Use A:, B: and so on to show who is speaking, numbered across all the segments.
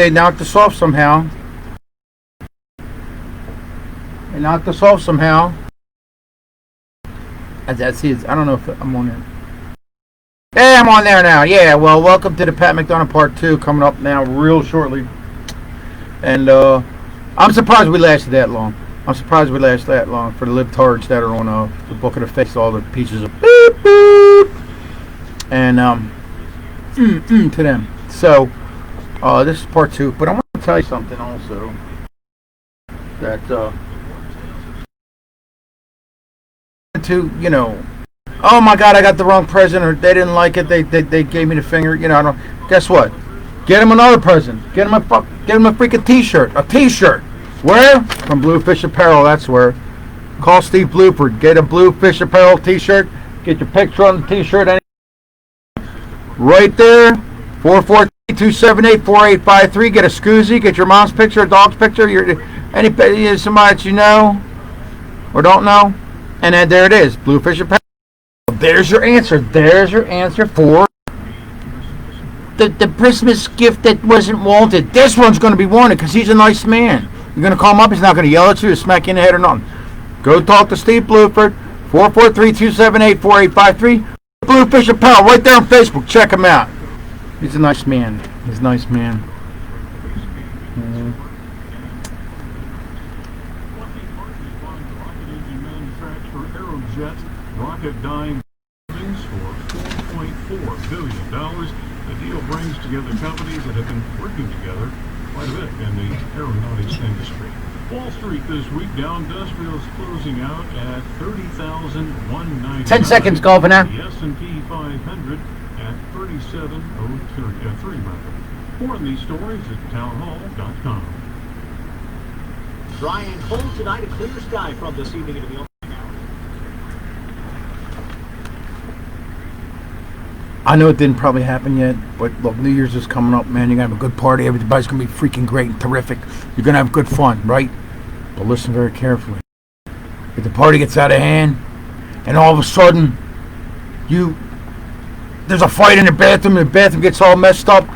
A: they knocked us off somehow. They knocked us off somehow. That's it. I don't know if I'm on there. Hey, I'm on there now. Yeah, well, welcome to the Pat McDonough Part 2 coming up now real shortly. And I'm surprised we lasted that long. I'm surprised we lasted that long for the libtards that are on the Book of the Face, all the pieces of beep, beep. And to them. So, this is Part 2. But I want to tell you something also. That, to, you know, oh my God, I got the wrong present, or they didn't like it, they gave me the finger, you know, I don't, guess what? Get him another present. Get him a freaking t-shirt. A t-shirt. Where? From Bluefish Apparel, that's where. Call Steve Bluford. Get a Bluefish Apparel t-shirt. Get your picture on the t-shirt. Right there. 443-278-4853. Get a scoozy. Get your mom's picture, a dog's picture, somebody that you know or don't know. And then there it is. Bluefish Apparel. There's your answer. There's your answer for the Christmas gift that wasn't wanted. This one's going to be wanted because he's a nice man. You're going to call him up. He's not going to yell at you or smack you in the head or nothing. Go talk to Steve Bluford. 443-278-4853. Bluefish Apparel right there on Facebook. Check him out. He's a nice man. He's a nice man.
B: Rocket dying buildings for $4.4 billion. The deal brings together companies that have been working together quite a bit in the aeronautics industry. Wall Street this week, Dow Industrials closing out at 30,190.
A: 10 seconds, Governor.
B: The S&P 500 at 37,033. More on these stories at townhall.com.
C: Dry and cold tonight, a clear sky from this evening into the
A: I know it didn't probably happen yet, but look, New Year's is coming up, man. You're going to have a good party. Everybody's going to be freaking great and terrific. You're going to have good fun, right? But listen very carefully. If the party gets out of hand, and all of a sudden, there's a fight in the bathroom gets all messed up,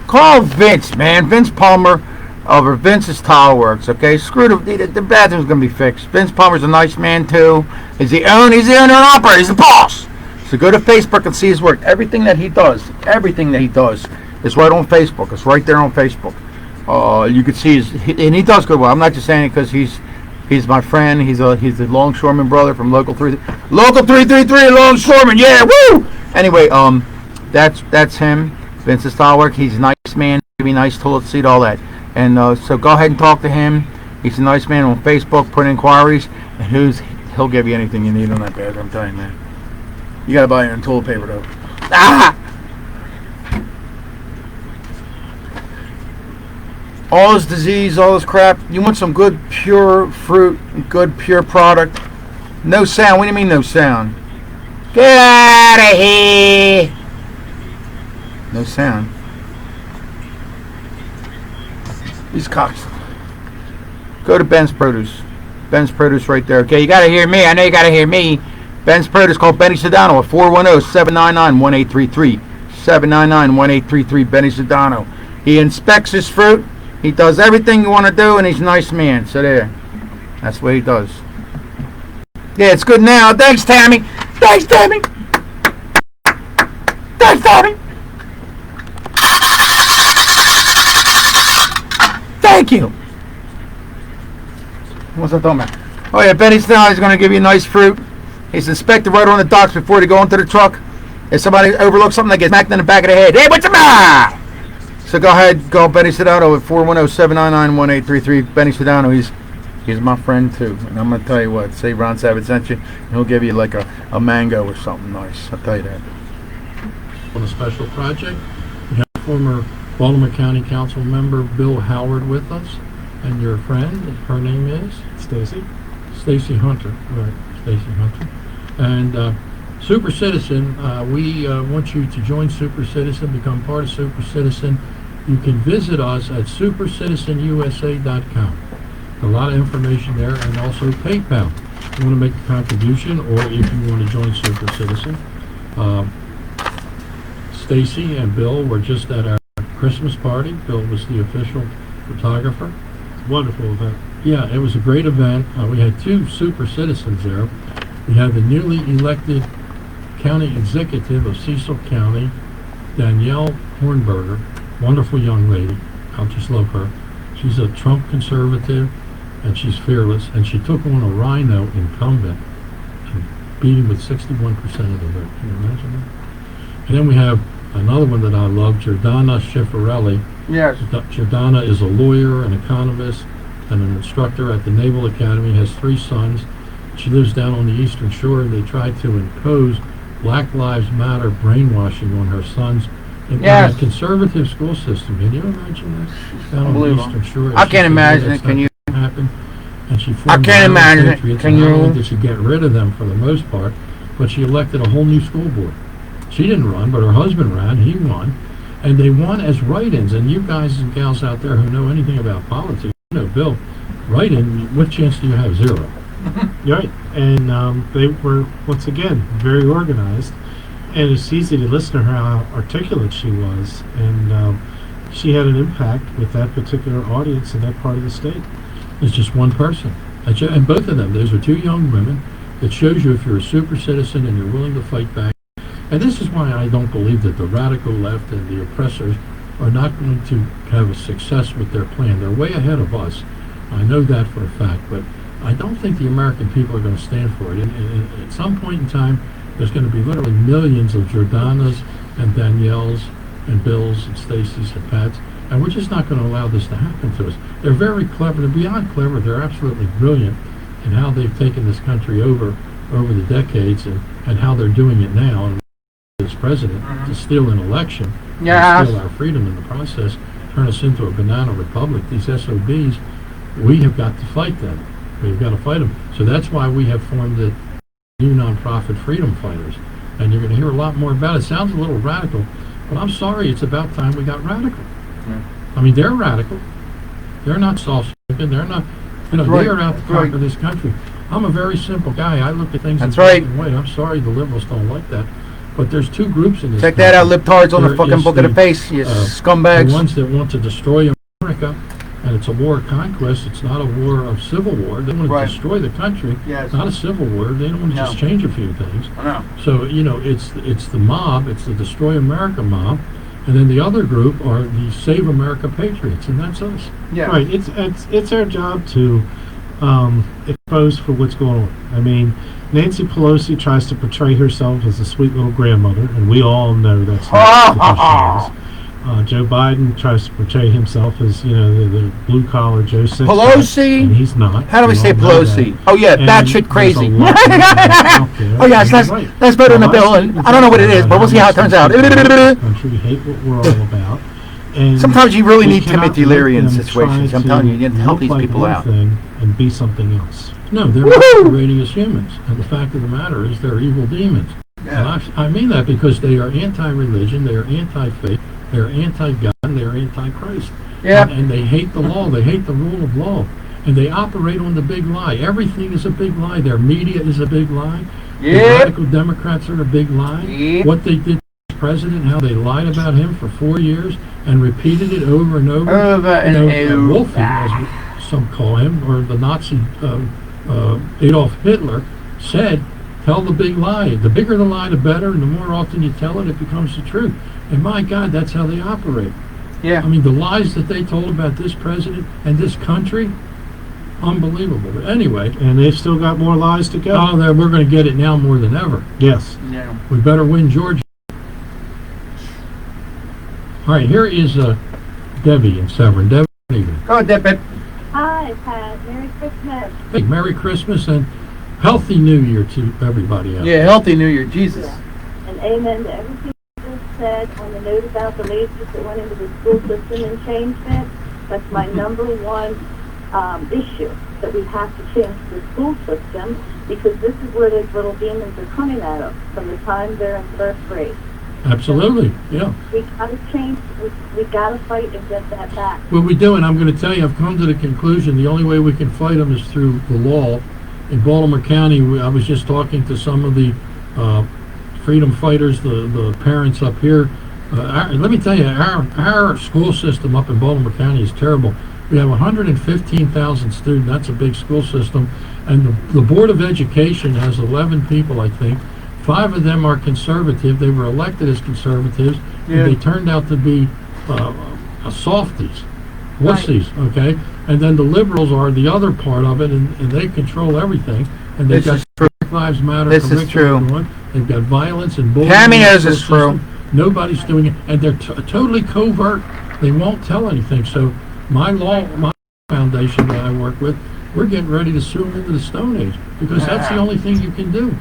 A: call Vince, man. Vince Palmer over Vince's Tile Works, okay? Screw the bathroom's going to be fixed. Vince Palmer's a nice man, too. He's the owner and operator. He's the boss. So go to Facebook and see his work. Everything that he does is right on Facebook. It's right there on Facebook. You can see and he does good well. I'm not just saying it because he's my friend. He's the longshoreman brother from Local 333 Longshoreman. Yeah, woo! Anyway, that's him. Vince's Tile Work. He's a nice man. Give me nice toilet seat, all that. And so go ahead and talk to him. He's a nice man on Facebook. Put inquiries, and he'll give you anything you need on that bathroom. I'm telling you, man. You gotta buy your own toilet paper though. All this disease, all this crap. You want some good pure fruit, good pure product. No sound. What do you mean no sound? Get out of here. No sound. These cocks. Go to Ben's Produce. Ben's Produce right there. Okay, you gotta hear me. I know you gotta hear me. Ben's Produce, called Benny Sedano at 410-799-1833. 799-1833, Benny Sedano. He inspects his fruit. He does everything you want to do, and he's a nice man. So there. That's what he does. Yeah, it's good now. Thanks, Tammy. Thanks, Tammy. Thanks, Tammy. Thank you. What's I talking about? Oh, yeah, Benny Sedano is going to give you nice fruit. He's inspected right on the docks before they go into the truck. If somebody overlooks something, they get smacked in the back of the head. Hey, what's the matter? So go ahead, call Benny Sedano at 410-799-1833. Benny Sedano, he's my friend too. And I'm gonna tell you what, say Ron Savage sent you, and he'll give you like a mango or something nice. I'll tell you that.
D: On a special project, we have former Baltimore County Council member Bill Howard with us, and your friend. Her name is
B: Stacy
D: Hunter. Right, Stacy Hunter. And Super Citizen, we want you to join Super Citizen, become part of Super Citizen. You can visit us at supercitizenusa.com. A lot of information there, and also PayPal. If you want to make a contribution, or if you want to join Super Citizen. Stacy and Bill were just at our Christmas party. Bill was the official photographer.
E: Wonderful event.
D: Yeah, it was a great event. We had 2 super citizens there. We had the newly elected county executive of Cecil County, Danielle Hornberger, wonderful young lady. I just love her. She's a Trump conservative, and she's fearless. And she took on a Rhino incumbent and beat him with 61% of the vote. Can you imagine that? And then we have another one that I love, Jordana Schiffarelli.
A: Yes.
D: Jordana is a lawyer, an economist, and an instructor at the Naval Academy, has 3 sons. She lives down on the Eastern Shore, and they tried to impose Black Lives Matter brainwashing on her sons in
A: Yes.
D: a conservative school system. Can you imagine that? Down on the
A: Unbelievable.
D: Eastern Shore.
A: I can't imagine it. Can you?
D: Happen. And she
A: I
D: formed
A: can't imagine it.
D: Patriots,
A: Can
D: and not
A: you?
D: only did she get rid of them for the most part, but she elected a whole new school board. She didn't run, but her husband ran. He won. And they won as write-ins. And you guys and gals out there who know anything about politics, you know, Bill, write-in, what chance do you have? 0.
E: Right. And they were, once again, very organized. And it's easy to listen to her how articulate she was. And she had an impact with that particular audience in that part of the state.
D: It's just one person. And both of them, those are 2 young women. It shows you if you're a super citizen and you're willing to fight back. And this is why I don't believe that the radical left and the oppressors are not going to have a success with their plan. They're way ahead of us. I know that for a fact, but I don't think the American people are going to stand for it. And at some point in time, there's going to be literally millions of Jordanas and Danielles and Bills and Stacy's and Pats, and we're just not going to allow this to happen to us. They're very clever. They're beyond clever. They're absolutely brilliant in how they've taken this country over the decades and how they're doing it now. And as president, to steal an election,
A: Yes.
D: steal our freedom in the process, turn us into a banana republic. These SOBs, we have got to fight them. We've got to fight them. So that's why we have formed the new nonprofit Freedom Fighters. And you're going to hear a lot more about it. It sounds a little radical, but I'm sorry, it's about time we got radical. I mean, they're radical. They're not soft-spoken. They're not, you know,
A: That's
D: they
A: right.
D: are out to
A: That's right.
D: conquer this country. I'm a very simple guy. I look at things
A: That's
D: in a
A: right.
D: different way. I'm sorry the liberals don't like that. But there's 2 groups in this
A: Check that out,
D: country.
A: libtards on the
D: There
A: fucking
D: is
A: book of the
D: the,
A: face, you
D: The
A: scumbags.
D: ones that want to destroy America, and it's a war of conquest. It's not a war of civil war. They want to
A: Right.
D: destroy the country.
A: Yes.
D: It's not a civil war. They don't want to
A: No.
D: just change a few things.
A: I know.
D: So, you know, it's the mob. It's the Destroy America mob. And then the other group are the Save America Patriots, and that's us.
A: Yeah.
E: Right. It's our job to expose for what's going on. I mean, Nancy Pelosi tries to portray herself as a sweet little grandmother, and we all know that's not who she is. Joe Biden tries to portray himself as, you know, the blue-collar Joe Six.
A: Pelosi?
E: And he's not.
A: How do we
E: We
A: say
E: all know
A: Pelosi?
E: that.
A: Oh yeah,
E: And
A: that shit
E: there's
A: crazy.
E: a lot of people out there,
A: Oh yes,
E: and you're right.
A: let's vote on the
E: Well,
A: bill.
E: I
A: I don't know what it is, but we'll see how it turns out.
E: Country hate what we're all about. And
A: Sometimes you really
E: we
A: need
E: cannot
A: Timothy Leary in
E: let them
A: situations.
E: try
A: I'm telling you, you
E: to
A: need to help
E: look
A: these
E: like
A: people
E: one
A: out.
E: thing and be something else.
D: No, they're
A: Woohoo!
D: masquerading as humans. And the fact of the matter is they're evil demons. And I mean that because they are anti-religion, they are anti-faith, they are anti-God, they are anti-Christ.
A: Yeah.
D: And they hate the law, they hate the rule of law. And they operate on the big lie. Everything is a big lie. Their media is a big lie. The
A: Yep.
D: radical Democrats are a big lie.
A: Yep.
D: What they did to the president, how they lied about him for 4 years and repeated it over and over.
A: Over and over.
D: Wolfie, as some call him, or the Nazi Adolf Hitler, said, tell the big lie. The bigger the lie, the better, and the more often you tell it, it becomes the truth. And my God, that's how they operate.
A: Yeah.
D: I mean, the lies that they told about this president and this country, unbelievable. But anyway,
E: And they've still got more lies to go.
D: oh, we're going to get it now more than ever.
E: Yes.
A: Yeah.
D: We better win Georgia. All right, here is Debbie in Severn. Debbie, good evening.
A: Go ahead, Debbie.
F: Hi, Pat. Merry Christmas.
D: Hey, Merry Christmas and healthy New Year to everybody out there.
A: Yeah, healthy New Year, Jesus.
F: And amen to everything you just said on the note about the ladies that went into the school system and changed it. That's my number one issue, that we have to change the school system, because this is where those little demons are coming at us from the time they're in first grade.
D: Absolutely, yeah.
F: We gotta change, we gotta fight and get that back.
D: Well, we do, and I'm going to tell you, I've come to the conclusion the only way we can fight them is through the law. In Baltimore County, I was just talking to some of the freedom fighters, the parents up here Let me tell you, our school system up in Baltimore County is terrible. We have 115,000 students. That's a big school system. And the Board of Education has 11 people, I think. 5 of them are conservative. They were elected as conservatives,
A: Yeah.
D: and they turned out to be softies, wussies, okay? And then the liberals are the other part of it, and they control everything. And they've
A: This is
D: got Black Lives Matter.
A: This is
D: curriculum
A: true.
D: going. They've got violence and bullying.
A: Tammy
D: in the
A: knows
D: school
A: it's true.
D: system. Nobody's doing it, and they're totally covert. They won't tell anything. So my foundation that I work with, we're getting ready to sue them into the Stone Age because that's the only thing you can do.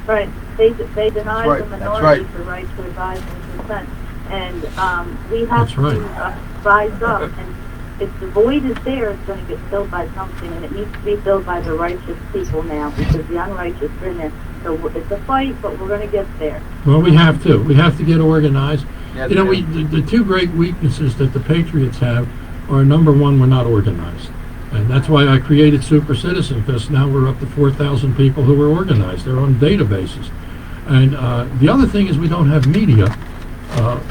F: Right. They deny
A: right,
F: the
A: that's
F: minority
A: right.
F: the right to advise and consent. And we have
D: That's
F: to
D: right.
F: rise up. And if the void is there, it's going to get filled by something. And it needs to be filled by the righteous people now because the unrighteous are in there. So it's a fight, but we're going to get there.
D: Well, we have to. We have to get organized.
A: Yeah,
D: You know,
A: yeah.
D: the two great weaknesses that the Patriots have are, number one, we're not organized. And that's why I created Super Citizen, because now we're up to 4,000 people who are organized. They're on databases. And the other thing is we don't have media.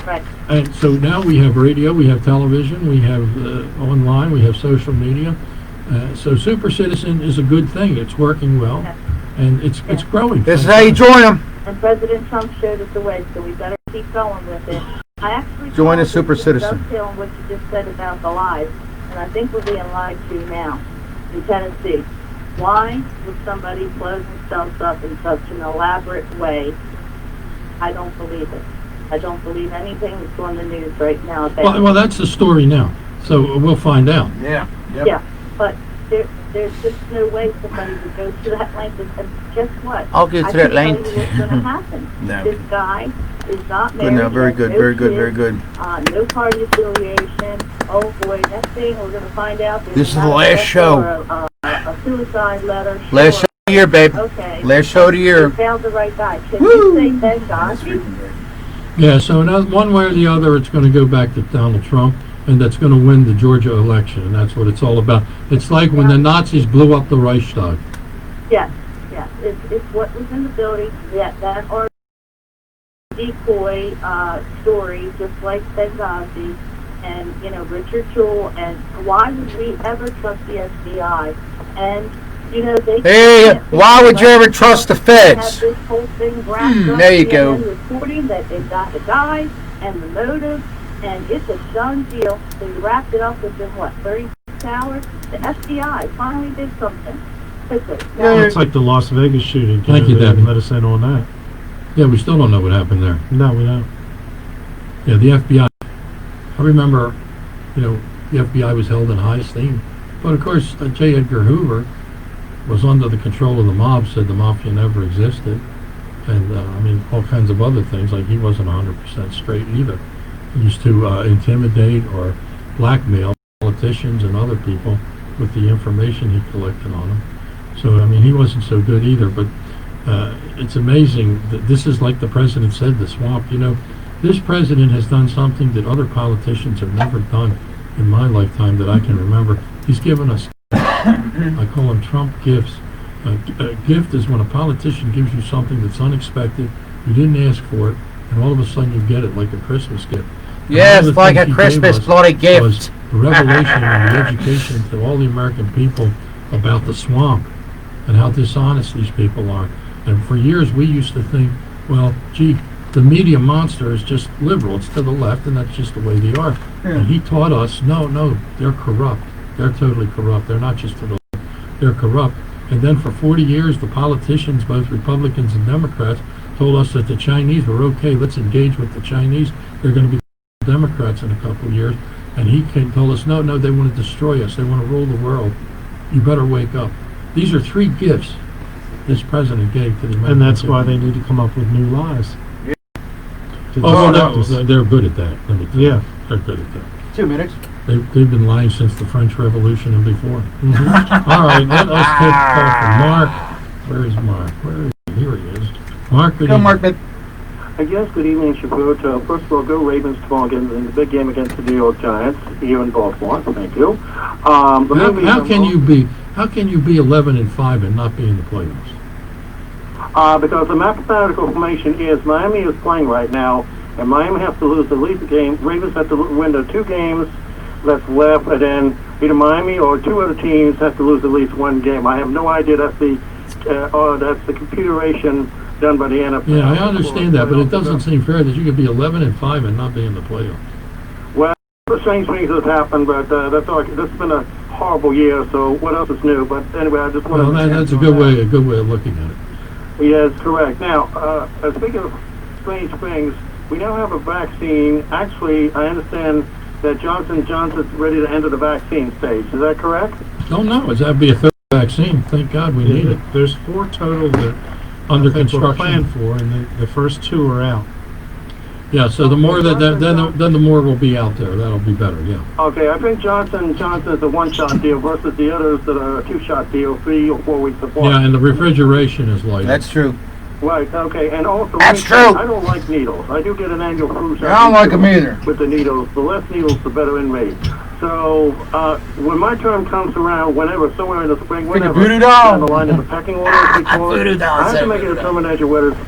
F: Right.
D: And so now we have radio, we have television, we have online, we have social media. So Super Citizen is a good thing. It's working well,
F: Yeah.
D: and it's growing.
A: This is how you join them.
F: And President Trump showed us the way, so we better keep going with it. I actually
A: Join a
F: thought
A: Super
F: this
A: Citizen.
F: dovetail on what you just said about the lies, and I think we're being lied to now in Tennessee. Why would somebody close themselves up in such an elaborate way? I don't believe it. I don't believe anything that's on the news right now.
D: Well, that's the story now. So we'll find out.
A: Yeah.
F: Yeah, but there's just no way somebody would go to that length. And guess what?
A: I'll get to
F: I
A: that
F: can tell
A: length.
F: you what's going to happen.
A: No.
F: This guy is not
A: Good
F: married.
A: now, very
F: he has
A: good,
F: no
A: very good,
F: kids,
A: very good.
F: No party affiliation. Oh boy, next thing we're going to find out. there's
A: This is the
F: not a
A: last
F: death
A: show.
F: or a suicide letter.
A: Last
F: Sure.
A: show of the year, babe.
F: Okay.
A: Last show of the year.
F: We found the right guy. Can
A: Woo!
F: you say thank God?
D: Yeah, so one way or the other, it's going to go back to Donald Trump, and that's going to win the Georgia election, and that's what it's all about. It's like when the Nazis blew up the Reichstag.
F: Yes, yes. It's what was in the building, that are decoy story, just like Benghazi and, Richard Jewell, and why would we ever trust the FBI? And, they...
A: Hey, why would you ever trust the
F: have
A: feds?
F: this whole thing wrapped up.
A: there you
F: CNN
A: go.
F: reporting that they've got the guy and the motive, and it's a done deal. They wrapped it up within, 36 hours? The FBI finally did something. Quickly. Now,
E: It's like the Las Vegas shooting.
D: Thank you,
E: They
D: Debbie.
E: let us in on that.
D: Yeah, we still don't know what happened there.
E: No, we don't.
D: Yeah, the FBI. I remember, the FBI was held in high esteem. But of course, J. Edgar Hoover was under the control of the mob, said the mafia never existed. And, all kinds of other things, like he wasn't 100% straight either. He used to intimidate or blackmail politicians and other people with the information he collected on them. So, he wasn't so good either. But it's amazing that this is like the president said, the swamp. This president has done something that other politicians have never done in my lifetime that I can remember. He's given us, I call them Trump gifts. A gift is when a politician gives you something that's unexpected, you didn't ask for it, and all of a sudden you get it like a Christmas gift. And
A: Yes,
D: one of the
A: like
D: things
A: a
D: he gave
A: Christmas
D: us
A: bloody
D: was
A: gift.
D: the revelation and the education to all the American people about the swamp and how dishonest these people are. And for years we used to think, well, gee, the media monster is just liberal. It's to the left, and that's just the way they are. And he taught us, no, they're corrupt. They're totally corrupt. They're not just to the left. They're corrupt. And then for 40 years, the politicians, both Republicans and Democrats, told us that the Chinese were okay. Let's engage with the Chinese. They're going to be Democrats in a couple of years. And he told us, no, they want to destroy us. They want to rule the world. You better wake up. These are 3 gifts this president gave to the American
E: And that's
D: people.
E: why they need to come up with new lies. To
D: Oh,
E: disrupt
D: no,
E: us.
D: they're good at that. Let me tell you.
E: Yeah.
D: They're good at that.
A: 2 minutes.
D: They've been lying since the French Revolution and before.
E: Mhm.
D: All right, let us take a call from Mark. Where is Mark? Where is he? Here he is. Mark, good
A: Go,
D: evening.
A: Mark. Babe.
G: Yes, good evening, Shavuot. First of all, go Ravens tomorrow in the big game against the New York Giants here in Baltimore. Thank you.
D: How can you be 11-5 and not be in the playoffs?
G: Because the mathematical formation is Miami is playing right now and Miami has to lose the least game. Ravens have to win the 2 games that's left, and then either Miami or 2 other teams have to lose at least 1 game. I have no idea. That's the computation done by the NFL.
D: Yeah, I understand that, but it doesn't seem fair that you could be 11-5 and not be in the playoffs.
G: Well, strange things have happened, but that's all. This has been a horrible year. So what else is new? But anyway, I just wanted.
D: Well, that's a good way of looking at it.
G: Yes, correct. Now, speaking of strange things, we now have a vaccine. Actually, I understand that Johnson & Johnson's ready to enter the vaccine stage. Is that correct?
D: Oh no, that'd be a 3rd vaccine. Thank God we need it.
E: There's 4 total that
D: Under
E: I think we're
D: construction.
E: planned for, and the first 2 are out.
D: Yeah, so the more then the more will be out there. That'll be better. Yeah.
G: Okay, I think Johnson & Johnson is a 1-shot deal versus the others that are a 2-shot deal, 3 or 4 weeks apart.
D: Yeah, and the refrigeration is light.
A: That's true.
G: Right, okay, and also...
A: That's true.
G: I don't like needles. I do get an annual flu shot.
A: I don't like them either.
G: With the needles. The less needles, the better in me. So, when my term comes around, whenever, somewhere in the spring, whenever,
A: voodoo doll.
G: down the line in the pecking order, as we call it,
A: Voodoo doll,
G: I have to
A: say
G: make a
A: voodoo doll.
G: determination whether it's,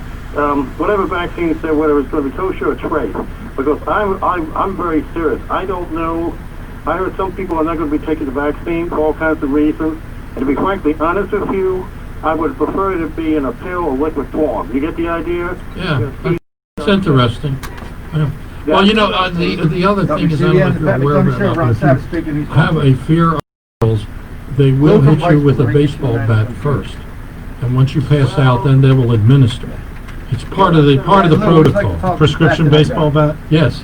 G: whatever vaccine say, whether it's going to be kosher or trace. Because I'm very serious. I don't know. I heard some people are not going to be taking the vaccine for all kinds of reasons. And to be frankly honest with you, I would prefer it to be in a pill or liquid form. You get the idea?
D: Yeah, it's interesting. Yeah. Well, you know, the other thing is, I don't know if you're aware of it or not, but if you have a fear of pills, they will hit you with a baseball bat first, and once you pass out, then they will administer. It's part of the protocol.
E: Prescription baseball bat?
D: Yes.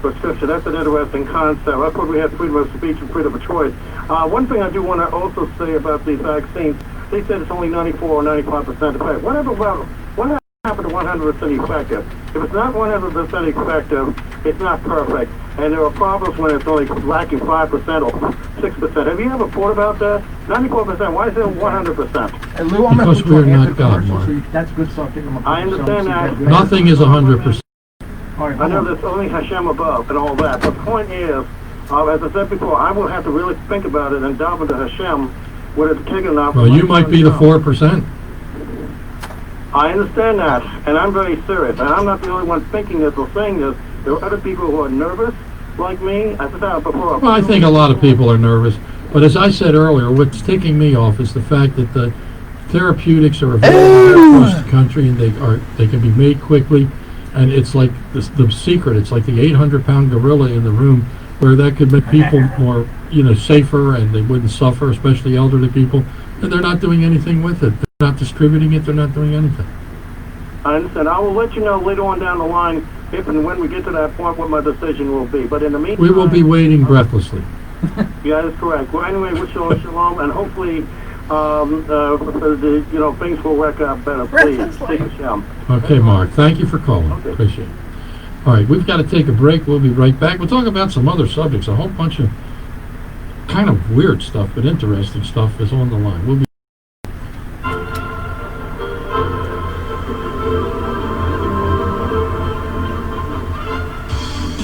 G: Prescription. That's an interesting concept. I thought we had freedom of speech and freedom of choice. One thing I do want to also say about these vaccines, they said it's only 94 or 95% effective. What happened to 100% effective? If it's not 100% effective, it's not perfect. And there are problems when it's only lacking 5% or 6%. Have you ever thought about that? 94%. Why is it 100%?
A: Lou, I'm
D: Because
A: gonna
D: we're
A: put you
D: not
A: after
D: God,
A: commercial,
D: Mark.
A: so that's good stuff.
G: I understand that.
D: Nothing is 100%.
G: I know there's only Hashem above and all that. The point is, as I said before, I will have to really think about it and delve into Hashem, whether it's taken enough.
D: Well, you might be the 4%.
G: I understand that, and I'm very serious. And I'm not the only one thinking this or saying this. There are other people who are nervous, like me. As I said before.
D: Well, I think a lot of people are nervous. But as I said earlier, what's ticking me off is the fact that the therapeutics are available across the country, and they can be made quickly. And it's like the secret. It's like the 800-pound gorilla in the room, where that could make people more, safer, and they wouldn't suffer, especially elderly people. And they're not doing anything with it. They're not distributing it. They're not doing anything.
G: I understand. I will let you know later on down the line if and when we get to that point what my decision will be. But in the meantime,
D: We will be waiting breathlessly.
G: Yeah, that's correct. Well, anyway, wish you all shalom, and hopefully, things will work out better. Please, take Hashem.
D: Okay, Mark. Thank you for calling.
G: Okay.
D: Appreciate it. All right, we've got to take a break. We'll be right back. We'll talk about some other subjects. A whole bunch of kind of weird stuff, but interesting stuff is on the line. We'll be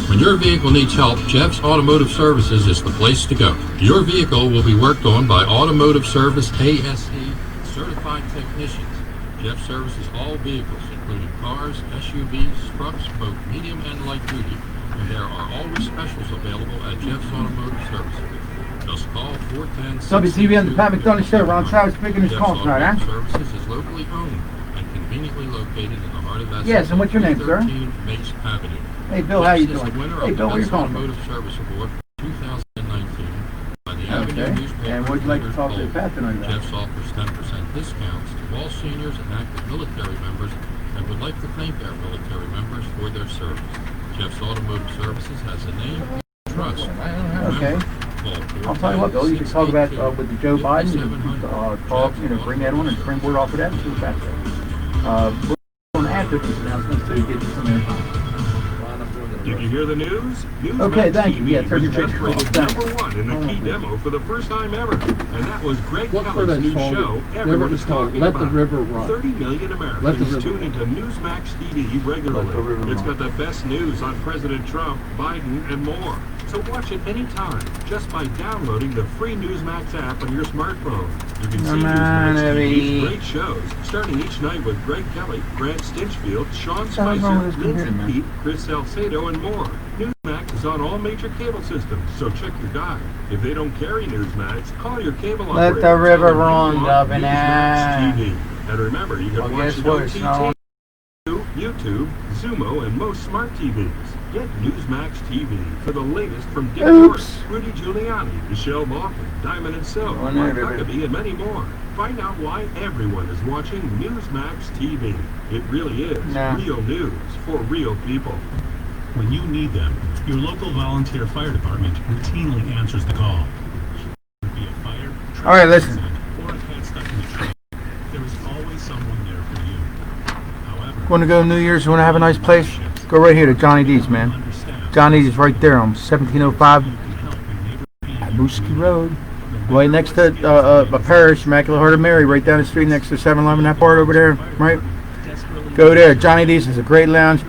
D: When your vehicle needs help, Jeff's Automotive Services is the place to go. Your vehicle will be worked on by Automotive Service ASE certified technicians. Jeff services all vehicles, including cars, SUVs, trucks, both medium and light duty, and there are always specials available at Jeff's Automotive Services. Just call 410
A: WTV on the Pat McDonough Show. Ron Travis speaking his call tonight, huh?
D: Services is locally owned and conveniently located in the heart of Essex.
A: Yes, and what's your name, sir?
D: 13 Mace Avenue.
A: Hey, Bill, how you
D: Jeff is
A: doing?
D: the winner
A: Hey,
D: of
A: Bill,
D: the
A: where you
D: Best
A: calling from?
D: Automotive Service Award for 2019 by the
A: Okay.
D: Avenue newspaper.
A: And would you like to talk to
D: Gold.
A: Pat tonight about?
D: Jeff's offers 10% discounts to all seniors and active military members and would like to thank our military members for their service. Jeff's Automotive Services has a name you can trust.
A: Okay. I'll tell you what, Bill, you can talk about with the Joe Biden, you can talk, bring that on and springboard off of that and see what that says. We're going to add to these announcements to get you some airtime.
B: Did you hear the news? Newsmax
A: Okay, thank you.
B: TV
A: Yeah,
B: was
A: 30
B: just
A: pictures.
B: rated
A: Thanks.
B: #1 in the key demo for the first time ever. And that was Greg
H: Look for
B: Kelly's
H: that
B: new
H: song.
B: show
H: Never
B: everyone's
H: was called
B: talking
H: Let the
B: about.
H: River Run.
B: 30 million
H: Let the
B: Americans
H: river
B: tune into Newsmax TV regularly.
A: Let the river
B: It's
A: run.
B: got the best news on President Trump, Biden, and more. So watch it anytime just by downloading the free Newsmax app on your smartphone. You can see
A: Come on,
B: Newsmax TV's
A: Abby.
B: great shows, starting each night with Greg Kelly, Grant Stinchfield, Sean
A: What's wrong
B: Spicer,
A: with this computer,
B: Lindsay
A: man?
B: Pete, Chris Salcedo, and more. Newsmax is on all major cable systems, so check your guide. If they don't carry Newsmax, call your cable
A: Let
B: operator.
A: the river
B: Tell them
A: run,
B: you want
A: Governor.
B: Newsmax TV. And remember, you can
A: Well,
B: watch
A: guess
B: it
A: what?
B: on
A: It's not on.
B: YouTube, Zumo, and most smart TVs. Get Newsmax TV for the latest from Dick
A: Oops.
B: York, Rudy Giuliani, Michelle Malkin, Diamond and Silk,
A: One
B: Mark
A: there, baby.
B: Huckabee, and many more. Find out why everyone is watching Newsmax TV. It really is
A: Nah.
B: real news for real people.
H: When you need them, your local volunteer fire department routinely answers the call. It could be a fire,
A: All right, listen.
H: accident, or a cat stuck in the tree. There is always someone there for you. However,
A: Want to go New Year's? You want to have a nice place? Go right here to Johnny D's, man.
H: understand
A: Johnny D's is right there on 1705
H: you can help your neighbor
A: at Mooski Road. Right next to a parish, Immaculate Heart of Mary, right down the street next to 7-Eleven, that part over there, right? Go there. Johnny D's is a great lounge,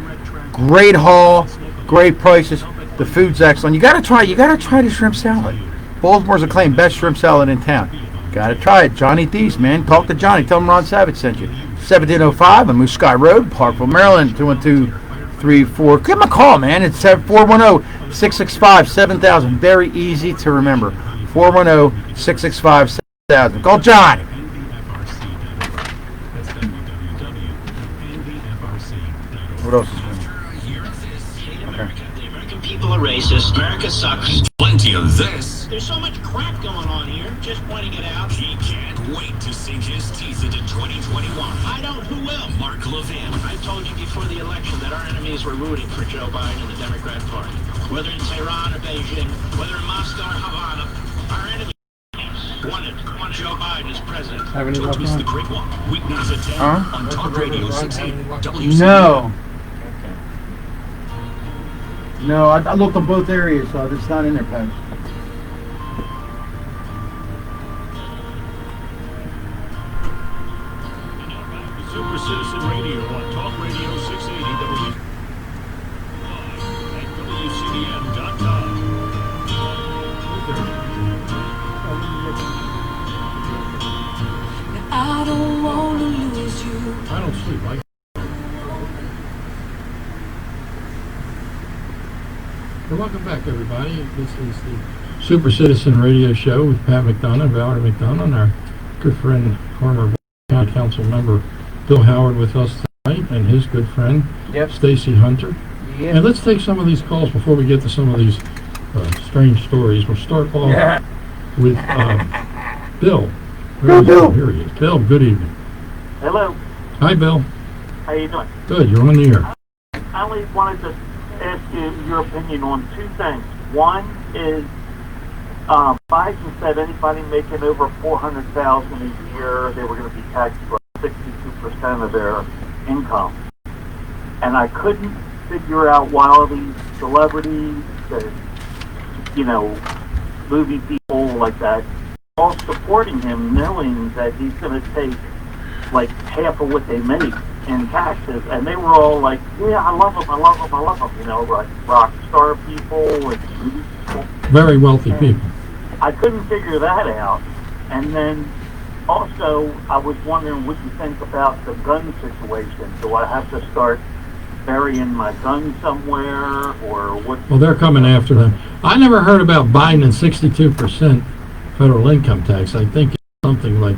A: great hall, great prices. The food's excellent. You gotta try the shrimp salad. Baltimore's acclaimed best shrimp salad in town. Gotta try it. Johnny D's, man. Talk to Johnny. Tell him Ron Savage sent you. 1705 on Moose Sky Road, Parkville, Maryland. 212-34. Give him a call, man. It's 410-665-7000. Very easy to remember. 410-665-7000. Call John.
H: That's www.ndfrc.org.
A: What else is there?
C: The American people are racist. America sucks.
I: Plenty of this.
C: There's so much crap going on here. Just pointing it out.
I: He can't wait to sink his teeth into 2021.
C: I don't. Who will?
I: Mark Levin.
C: I told you before the election that our enemies were rooting for Joe Biden and the Democrat Party. Whether in Tehran or Beijing, whether in Moscow or Havana, our enemies wanted Joe Biden as president.
I: Don't miss the Great One. Weeknights at 10
A: Huh?
I: on Talk Radio 680 WCW.
A: No. No, I looked on both areas, so it's not in there, Pat.
B: Super Citizen Radio on Talk Radio 680 at WCDM.com.
J: I don't want to lose you.
D: I don't sleep. Well, welcome back, everybody. This is the Super Citizen Radio Show with Pat McDonough, Valerie McDonough, and our good friend, former County Council member Bill Howard with us tonight, and his good friend
A: Yep.
D: Stacy Hunter. And let's take some of these calls before we get to some of these strange stories. We'll start off with Bill. Where is
A: Bill.
D: he? Here he is. Bill, good evening.
G: Hello,
D: Hi, Bill.
G: how you doing?
D: Good. You're on the air.
G: I only wanted to ask you your opinion on two things. One is Biden said anybody making over $400,000 a year, they were going to be taxed for 62% of their income. And I couldn't figure out why all these celebrities, movie people like that, all supporting him, knowing that he's going to take like half of what they make in taxes, and they were all like, yeah, I love him, like rock star people and movie people.
D: Very wealthy people.
G: I couldn't figure that out. And then also, I was wondering what you think about the gun situation. Do I have to start burying my gun somewhere, or what?
D: Well, they're coming after them. I never heard about Biden and 62% federal income tax. I think it's something like,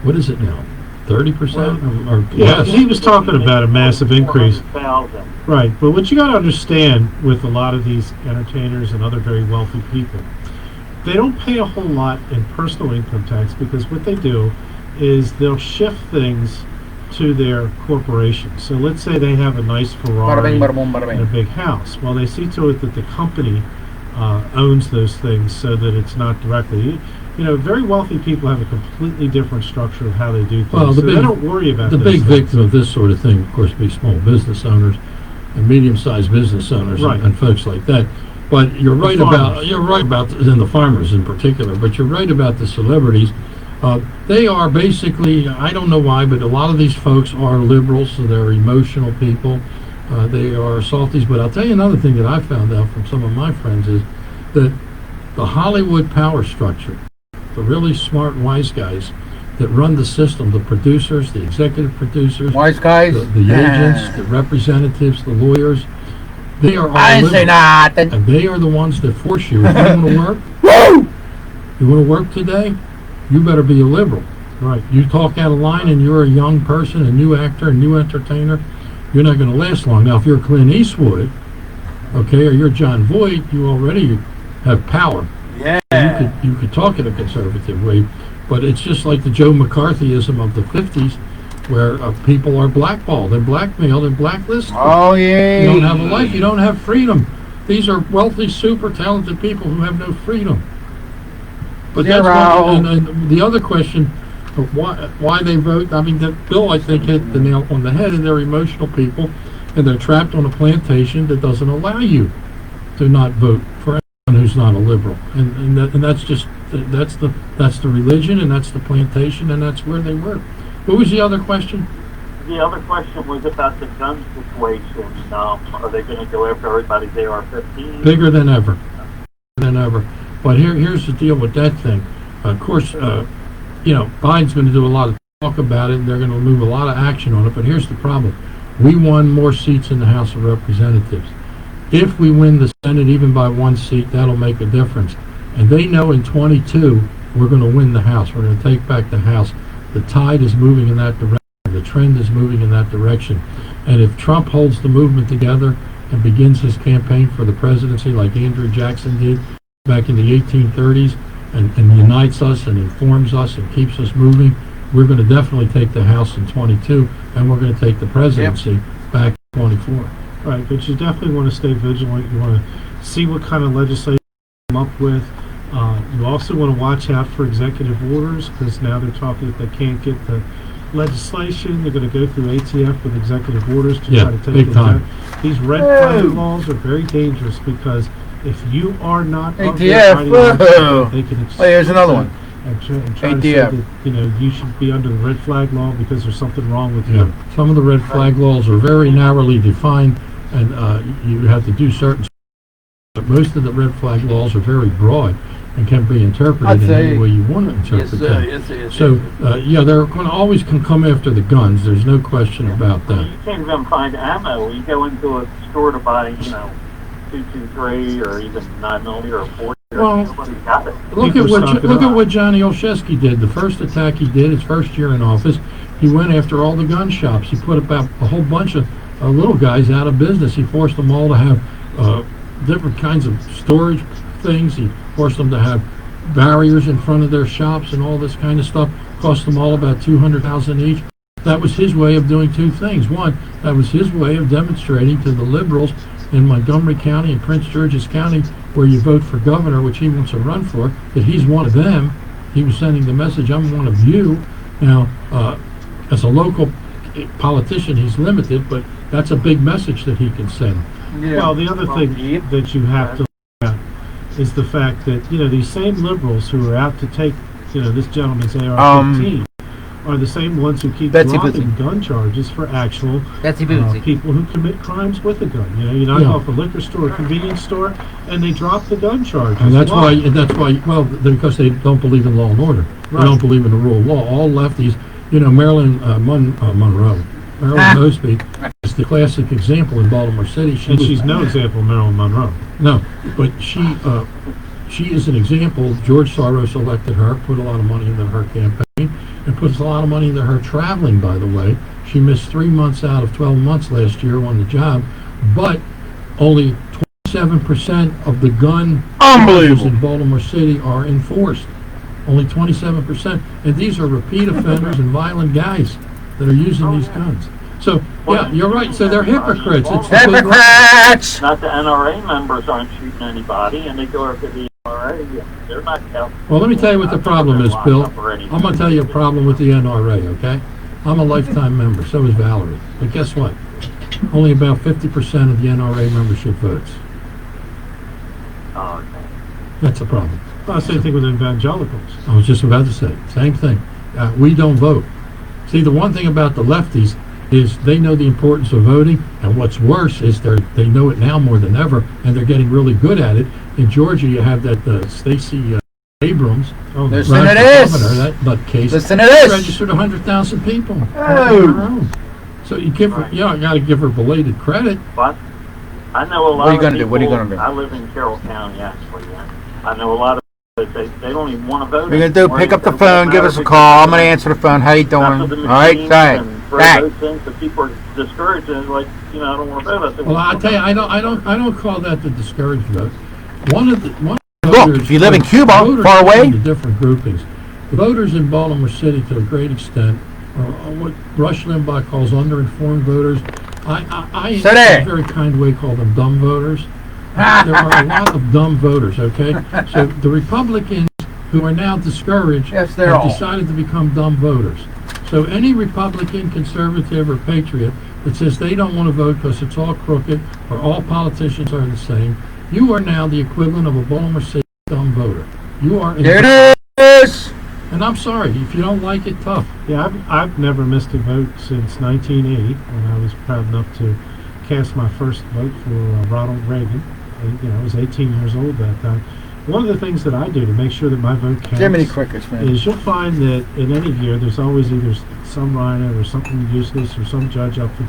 D: what is it now? 30%? Or
E: Yeah,
D: less?
E: he was talking about a massive increase.
G: 400,000.
E: Right, but what you got to understand with a lot of these entertainers and other very wealthy people, they don't pay a whole lot in personal income tax because what they do is they'll shift things to their corporation. So let's say they have a nice
A: Bada
E: Ferrari
A: bing, bada boom, bada
E: and a
A: bing.
E: big house. Well, they see to it that the company owns those things so that it's not directly. Very wealthy people have a completely different structure of how they do things.
D: Well,
E: so they don't worry about
D: the
E: those
D: big
E: things.
D: victim of this sort of thing, of course, would be small business owners and medium-sized business owners
E: Right.
D: and folks like that. But you're right about and the farmers in particular. But you're right about the celebrities. They are basically, I don't know why, but a lot of these folks are liberals, so they're emotional people. They are softies. But I'll tell you another thing that I found out from some of my friends is that the Hollywood power structure, the really smart, wise guys that run the system, the producers, the executive producers,
A: Wise guys.
D: the agents, the representatives, the lawyers, they are all
A: I ain't say
D: liberal.
A: nothing.
D: And they are the ones that force you. If you want to work,
A: Woo!
D: you want to work today, you better be a liberal.
E: Right.
D: You talk out of line and you're a young person, a new actor, a new entertainer, you're not going to last long. Now, if you're Clint Eastwood, okay, or you're John Voight, you already have power.
A: Yeah.
D: You could talk in a conservative way, but it's just like the Joe McCarthyism of the 50s, where people are blackballed and blackmailed and blacklisted.
A: Oh, yeah.
D: You don't have a life. You don't have freedom. These are wealthy, super talented people who have no freedom. But that's one, and the other question of why they vote. I mean, that Bill, I think, hit the nail on the head. And they're emotional people, and they're trapped on a plantation that doesn't allow you to not vote for anyone who's not a liberal. And that's just that's the religion, and that's the plantation, and that's where they work. What was the other question?
K: The other question was about the gun situation. Are they going to go after everybody's AR-15?
D: Bigger than ever. But here's the deal with that thing. Of course, Biden's going to do a lot of talk about it, and they're going to move a lot of action on it. But here's the problem. We won more seats in the House of Representatives. If we win the Senate even by one seat, that'll make a difference. And they know in 22 we're going to win the House. We're going to take back the House. The tide is moving in that direction. The trend is moving in that direction. And if Trump holds the movement together and begins his campaign for the presidency like Andrew Jackson did back in the 1830s and unites us and informs us and keeps us moving, we're going to definitely take the House in 22, and we're going to take the presidency back in 24.
E: Right, but you definitely want to stay vigilant. You want to see what kind of legislation they come up with. You also want to watch out for executive orders, because now they're talking if they can't get the legislation, they're going to go through ATF with executive orders to try to take
D: big
E: it
D: time.
E: down. These red flag laws are very dangerous, because if you are not of
A: ATF,
E: ideology, they can
A: here's another one.
E: And try to say
A: ATF.
E: that, you should be under the red flag law because there's something wrong with you.
D: Some of the red flag laws are very narrowly defined, and you have to do certain. But most of the red flag laws are very broad and can be interpreted in any way you want to interpret them. So, they're going to always come after the guns. There's no question about that.
K: You can't even find ammo. You go into a store to buy, 223 or even 9mm or 40.
D: Well,
K: nobody's got it.
D: Look at what Johnny Olszewski did. The first attack he did, his first year in office, he went after all the gun shops. He put about a whole bunch of little guys out of business. He forced them all to have different kinds of storage things. He forced them to have barriers in front of their shops and all this kind of stuff. Cost them all about $200,000 each. That was his way of doing two things. One, that was his way of demonstrating to the liberals in Montgomery County and Prince George's County, where you vote for governor, which he wants to run for, that he's one of them. He was sending the message, I'm one of you. Now, as a local politician, he's limited, but that's a big message that he can send.
A: Yeah.
E: Well, the other thing that you have to look at is the fact that, these same liberals who are out to take, this gentleman's AR-15 are the same ones who keep dropping gun charges for actual people who commit crimes with a gun. You knock off a liquor store, a convenience store, and they drop the gun charges.
D: And that's why, because they don't believe in law and order. Right. They don't believe in the rule of law. All lefties, Marilyn Monroe. Marilyn Mosby is the classic example in Baltimore City.
E: She's no example of Marilyn Monroe.
D: No, but she is an example. George Soros elected her, put a lot of money into her campaign, and puts a lot of money into her traveling, by the way. She missed 3 months out of 12 months last year on the job, but only 27% of the gun charges in Baltimore City are enforced. Only 27%. And these are repeat offenders and violent guys that are using these guns. So, you're right. So they're hypocrites. It's
A: hypocrites!
K: Not the NRA members aren't shooting anybody, and they go after the NRA. They're not helping.
D: Well, let me tell you what the problem is, Bill. I'm going to tell you a problem with the NRA, okay? I'm a lifetime member. So is Valerie. But guess what? Only about 50% of the NRA membership votes.
K: Oh, okay.
D: That's a problem.
E: Well, same thing with evangelicals.
D: I was just about to say, same thing. We don't vote. See, the one thing about the lefties, is they know the importance of voting, and what's worse is they know it now more than ever, and they're getting really good at it. In Georgia, you have that Stacey Abrams,
A: Listen
D: ran
A: to
D: for
A: this.
D: governor, that nutcase.
A: Listen to this.
D: Registered 100,000 people.
A: Oh.
D: So you give her, I got to give her belated credit.
K: But I know a lot
A: What are you
K: of
A: gonna
K: people.
A: do? What are you gonna do?
K: I live in Carroll County, actually. Yeah. I know a lot of they don't even want to vote.
A: What you're gonna do?
K: anymore.
A: Pick up the
K: It doesn't
A: phone, give
K: matter
A: us a
K: because
A: call. I'm gonna answer the phone. How you doing?
K: after
A: All
K: the
A: right,
K: machines
A: thanks.
K: and for
A: Back.
K: those things that people are discouraged and like, I don't want to vote. I said,
D: Well, I'll tell you, I don't call that the discouraged vote. One of the
A: Look,
D: voters-
A: if you live in Cuba,
D: voters
A: far
D: fall
A: away.
D: into different groupings. The voters in Baltimore City, to a great extent, are what Rush Limbaugh calls underinformed voters. I in
A: Say that.
D: a very kind way, call them dumb voters. There are a lot of dumb voters, okay? So the Republicans who are now discouraged
A: Yes, they're
D: have
A: all.
D: decided to become dumb voters. So any Republican, conservative, or patriot that says they don't want to vote because it's all crooked or all politicians are the same, you are now the equivalent of a Baltimore City dumb voter. You are.
A: There it is.
D: And I'm sorry, if you don't like it, tough.
E: Yeah, I've never missed a vote since 1980, when I was proud enough to cast my first vote for Ronald Reagan. I was 18 years old at that time. One of the things that I do to make sure that my vote counts
A: Jiminy Crickets, man.
E: is you'll find that in any year there's always either some write-in or something useless or some judge up for,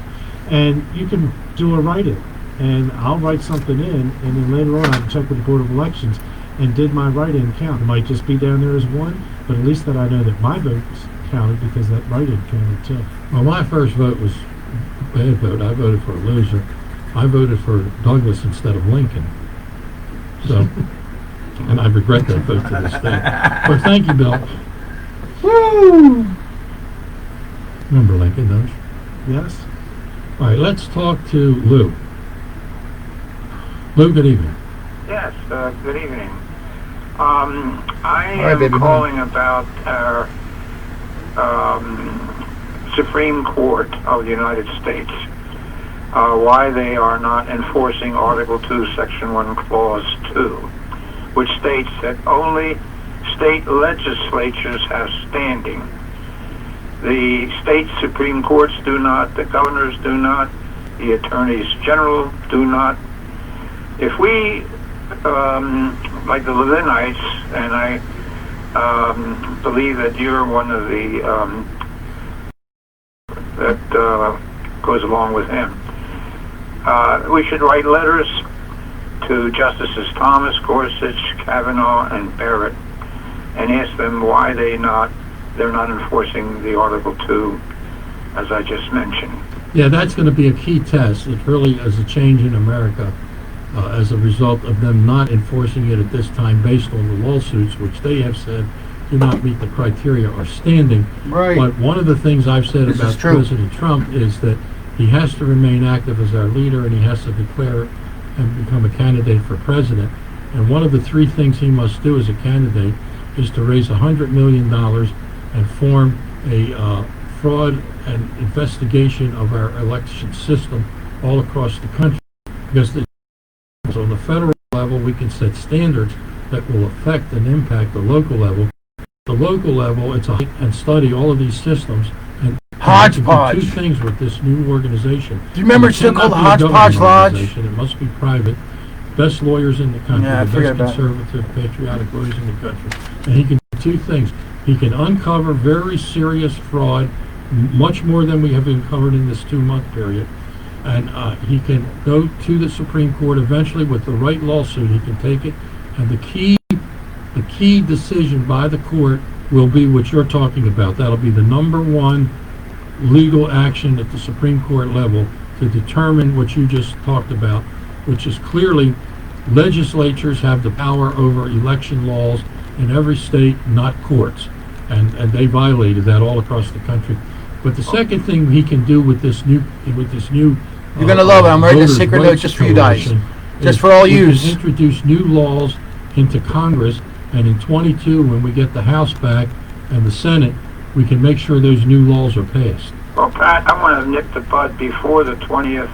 E: and you can do a write-in. And I'll write something in, and then later on I can check with the Board of Elections, and did my write-in count? It might just be down there as one, but at least that I know that my vote's counted because that write-in counted too.
D: Well, my first vote was a bad vote. I voted for a loser. I voted for Douglas instead of Lincoln. So, and I regret that vote to this day. But thank you, Bill.
A: Woo!
D: Remember Lincoln, don't you?
E: Yes?
D: All right, let's talk to Lou. Lou, good evening.
L: Yes, good evening. I
A: right,
L: am
A: baby,
L: calling about our Supreme Court of the United States, why they are not enforcing Article 2, Section 1, Clause 2, which states that only state legislatures have standing. The state Supreme Courts do not, the governors do not, the attorneys general do not. If we, like the Levinites, and I believe that you're one of the, that goes along with him, we should write letters to Justices Thomas, Gorsuch, Kavanaugh, and Barrett, and ask them why they're not enforcing the Article 2, as I just mentioned.
D: Yeah, that's going to be a key test. It really is a change in America as a result of them not enforcing it at this time based on the lawsuits, which they have said do not meet the criteria or standing.
A: Right.
D: But one of the things I've said
A: This is
D: about
A: true.
D: President Trump is that he has to remain active as our leader, and he has to declare and become a candidate for president. And one of the three things he must do as a candidate is to raise $100 million and form a fraud and investigation of our election system all across the country. Because so on the federal level, we can set standards that will affect and impact the local level. The local level, it's and study all of these systems. And
A: Hodgepodge.
D: do two things with this new organization.
A: Do you remember
D: It
A: it's still
D: cannot
A: called
D: be a
A: Hodgepodge
D: government
A: Lodge?
D: organization. It must be private. Best lawyers in the country,
A: Yeah, I
D: the
A: figured
D: best
A: that.
D: conservative, patriotic lawyers in the country. And he can do two things. He can uncover very serious fraud, much more than we have uncovered in this 2-month period. And he can go to the Supreme Court eventually with the right lawsuit. He can take it. And the key decision by the court will be what you're talking about. That'll be the number one legal action at the Supreme Court level to determine what you just talked about, which is clearly legislatures have the power over election laws in every state, not courts. And they violated that all across the country. But the second thing he can do with this new
A: You're gonna love it. I'm writing a
D: voters'
A: secret note
D: rights
A: just for you guys.
D: coalition
A: Just
D: is
A: for all
D: he can
A: yous.
D: introduce new laws into Congress, and in 22, when we get the House back and the Senate, we can make sure those new laws are passed.
L: Well, Pat, I want to nip the bud before the 20th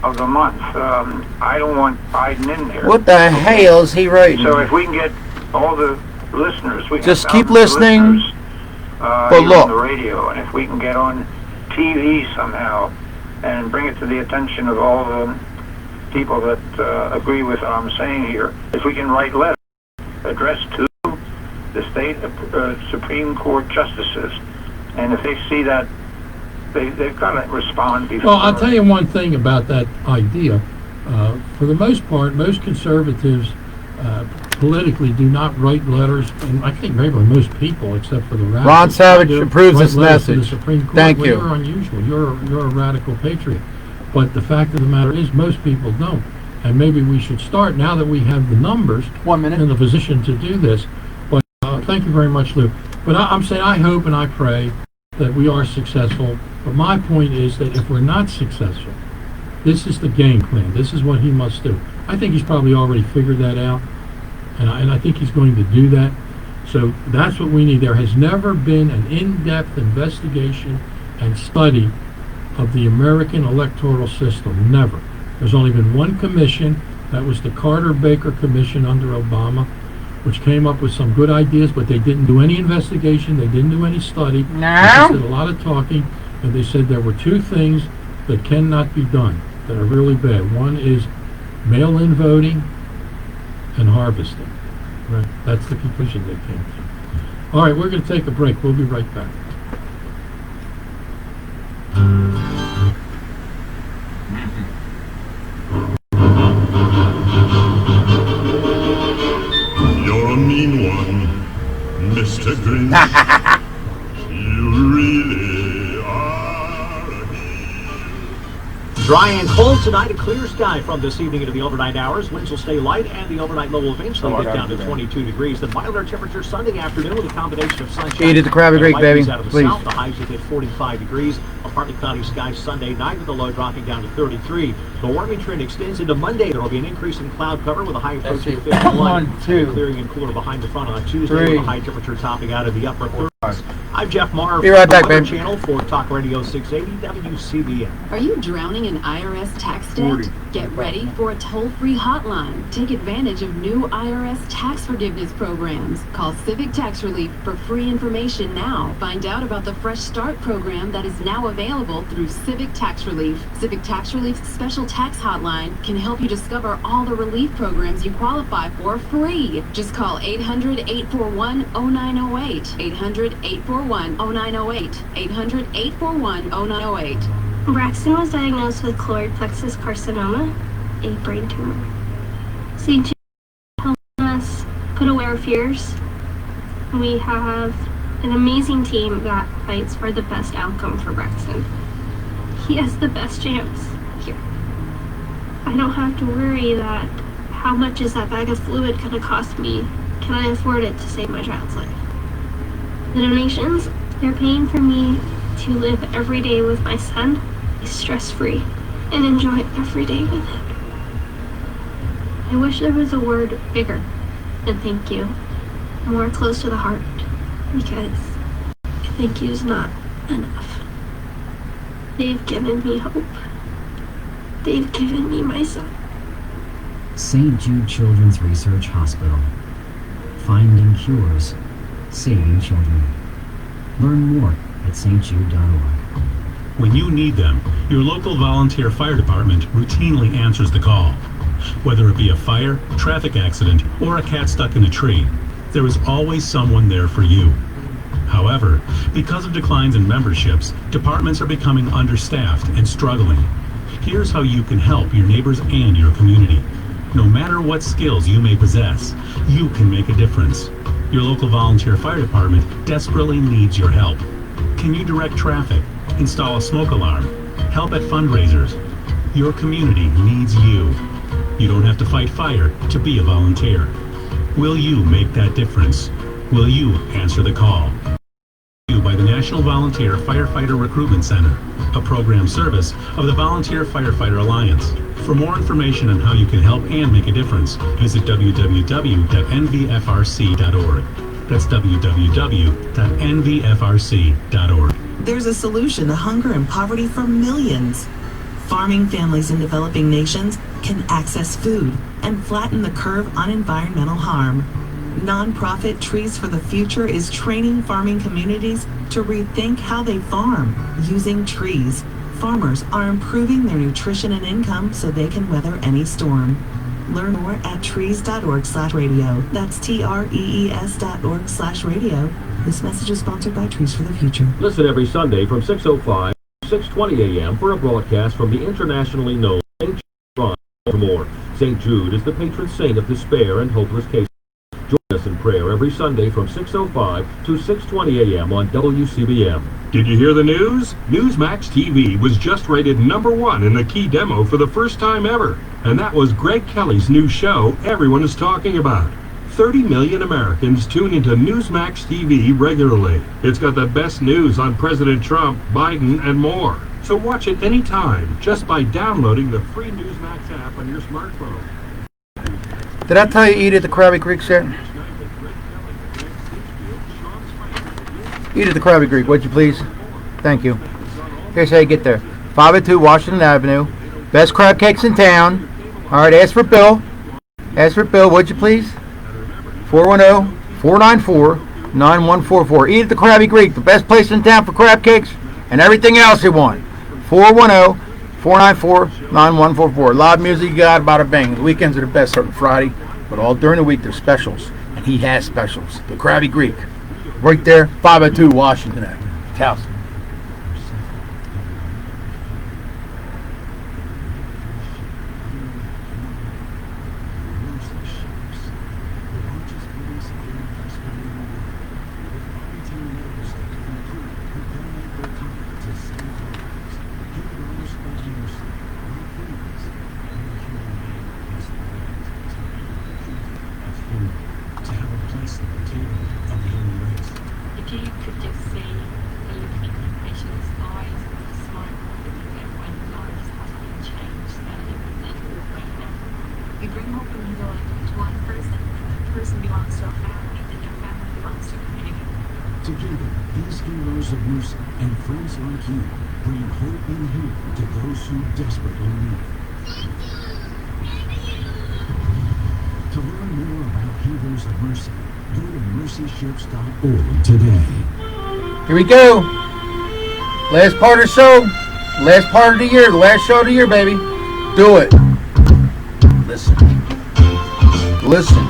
L: of the month. I don't want Biden in there.
A: What the hell is he writing?
L: So if we can get all the listeners, we
A: Just
L: have
A: keep
L: thousands of
A: listening.
L: listeners,
A: But
L: here
A: look.
L: on the radio, and if we can get on TV somehow and bring it to the attention of all the people that agree with what I'm saying here. If we can write letters addressed to the state Supreme Court justices, and if they see that, they've got to respond before.
D: Well, I'll tell you one thing about that idea. For the most part, most conservatives politically do not write letters, and I think maybe most people, except for the radicals.
A: Ron Savage approves
D: write
A: this
D: letters to the
A: message.
D: Supreme Court.
A: Thank
D: Well,
A: you.
D: You're unusual. You're a radical patriot. But the fact of the matter is, most people don't. And maybe we should start, now that we have the numbers,
A: 1 minute.
D: in the position to do this. But thank you very much, Lou. But I'm saying I hope and I pray that we are successful. But my point is that if we're not successful, this is the game plan. This is what he must do. I think he's probably already figured that out, and I think he's going to do that. So that's what we need. There has never been an in-depth investigation and study of the American electoral system. Never. There's only been one commission. That was the Carter-Baker Commission under Obama, which came up with some good ideas, but they didn't do any investigation. They didn't do any study. They just did a lot of talking, and they said there were two things that cannot be done that are really bad. One is mail-in voting and harvesting. Right? That's the conclusion they came to. All right, we're going to take a break. We'll be right back.
M: You're a mean one, Mr. Grinch. You really are a heel.
N: Dry and cold tonight, a clear sky from this evening into the overnight hours. Winds will stay light and the overnight low will eventually get down to 22 degrees. The milder temperature Sunday afternoon with a combination of sunshine
A: Eat at the Krabby
N: and
A: Creek,
N: light
A: baby,
N: breeze out of the
A: please.
N: south. The highs will hit 45 degrees. A partly cloudy sky Sunday night with the low dropping down to 33. The warming trend extends into Monday. There will be an increase in cloud cover with a high approaching 51.
A: 1, 2,
N: Clearing and cooler behind the front on Tuesday
A: 3.
N: with a high temperature topping out of the upper 30s. I'm Jeff Marr.
A: Be right back,
N: Weather
A: babe.
N: Channel for Talk Radio 680 WCBN.
O: Are you drowning in IRS tax debt? Get ready for a toll-free hotline. Take advantage of new IRS tax forgiveness programs. Call Civic Tax Relief for free information now. Find out about the Fresh Start program that is now available through Civic Tax Relief. Civic Tax Relief's special tax hotline can help you discover all the relief programs you qualify for free. Just call 800-841-0908. 800-841-0908. 800-841-0908.
P: Braxton was diagnosed with choroid plexus carcinoma, a brain tumor. St. Jude helping us put away our fears. We have an amazing team that fights for the best outcome for Braxton. He has the best chance here. I don't have to worry that how much is that bag of fluid going to cost me? Can I afford it to save my child's life? The donations, they're paying for me to live every day with my son, stress-free, and enjoy every day with him. I wish there was a word bigger than thank you, more close to the heart, because thank you is not enough. They've given me hope. They've given me my son.
Q: St. Jude Children's Research Hospital. Finding cures, saving children. Learn more at stjude.org.
H: When you need them, your local volunteer fire department routinely answers the call. Whether it be a fire, traffic accident, or a cat stuck in a tree, there is always someone there for you. However, because of declines in memberships, departments are becoming understaffed and struggling. Here's how you can help your neighbors and your community. No matter what skills you may possess, you can make a difference. Your local volunteer fire department desperately needs your help. Can you direct traffic, install a smoke alarm, help at fundraisers? Your community needs you. You don't have to fight fire to be a volunteer. Will you make that difference? Will you answer the call? By the National Volunteer Firefighter Recruitment Center, a program service of the Volunteer Firefighter Alliance. For more information on how you can help and make a difference, visit www.nvfrc.org. That's www.nvfrc.org.
R: There's a solution to hunger and poverty for millions. Farming families in developing nations can access food and flatten the curve on environmental harm. Nonprofit Trees for the Future is training farming communities to rethink how they farm using trees. Farmers are improving their nutrition and income so they can weather any storm. Learn more at trees.org/radio. That's TREES.org/radio. This message is sponsored by Trees for the Future.
N: Listen every Sunday from 6:05 to 6:20 a.m. for a broadcast from the internationally known St. Jude Shrine. For more, St. Jude is the patron saint of despair and hopeless cases. Join us in prayer every Sunday from 6:05 to 6:20 a.m. on WCBM.
B: Did you hear the news? Newsmax TV was just rated #1 in the key demo for the first time ever. And that was Greg Kelly's new show everyone is talking about. 30 million Americans tune into Newsmax TV regularly. It's got the best news on President Trump, Biden, and more. So watch it anytime just by downloading the free Newsmax app on your smartphone.
A: Did I tell you eat at the Krabby Creek set? Eat at the Krabby Creek, would you please? Thank you. Here's how you get there. 502 Washington Avenue. Best crab cakes in town. All right, ask for Bill. Ask for Bill, would you please? 410-494-9144. Eat at the Krabby Creek, the best place in town for crab cakes and everything else you want. 410-494-9144. Live music, you got about a bang. The weekends are the best, certain Friday, but all during the week there's specials, and he has specials. The Krabby Creek, right there, 502 Washington Avenue. Towson.
S: If you could just see the look in the patient's eyes, the smile when lives have been changed and everything. You bring hope in your life to one person, and that person belongs to a family, and your family belongs to a community.
T: Together, these heroes of mercy and friends like you bring hope and healing to those who desperately need it. To learn more about Heroes of Mercy, go to mercyships.org today.
A: Here we go. Last part of the show. Last part of the year. The last show of the year, baby. Do it. Listen. Listen.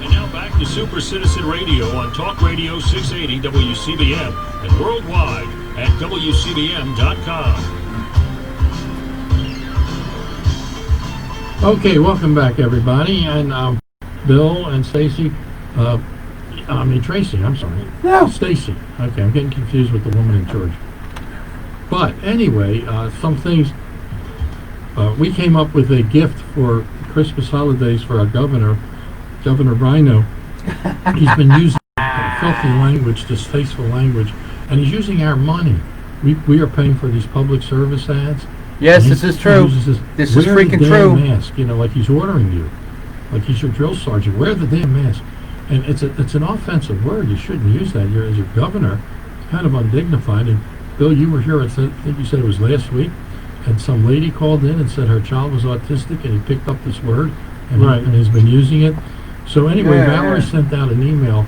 B: And now back to Super Citizen Radio on Talk Radio 680 WCBM and worldwide at WCBM.com.
D: Okay, welcome back, everybody. And Bill and Stacy, Tracy, I'm sorry.
A: No.
D: Stacy. Okay, I'm getting confused with the woman in charge. But anyway, some things. We came up with a gift for Christmas holidays for our governor, Governor Rhino. He's been using filthy language, distasteful language, and he's using our money. We are paying for these public service ads.
A: Yes, this is true. This is freaking true.
D: Mask, like he's ordering you, like he's your drill sergeant. Wear the damn mask. And it's an offensive word. You shouldn't use that. You're as your governor. It's kind of undignified. And Bill, you were here. I think you said it was last week, and some lady called in and said her child was autistic, and he picked up this word, and, and he's been using it. So anyway, Valerie sent out an email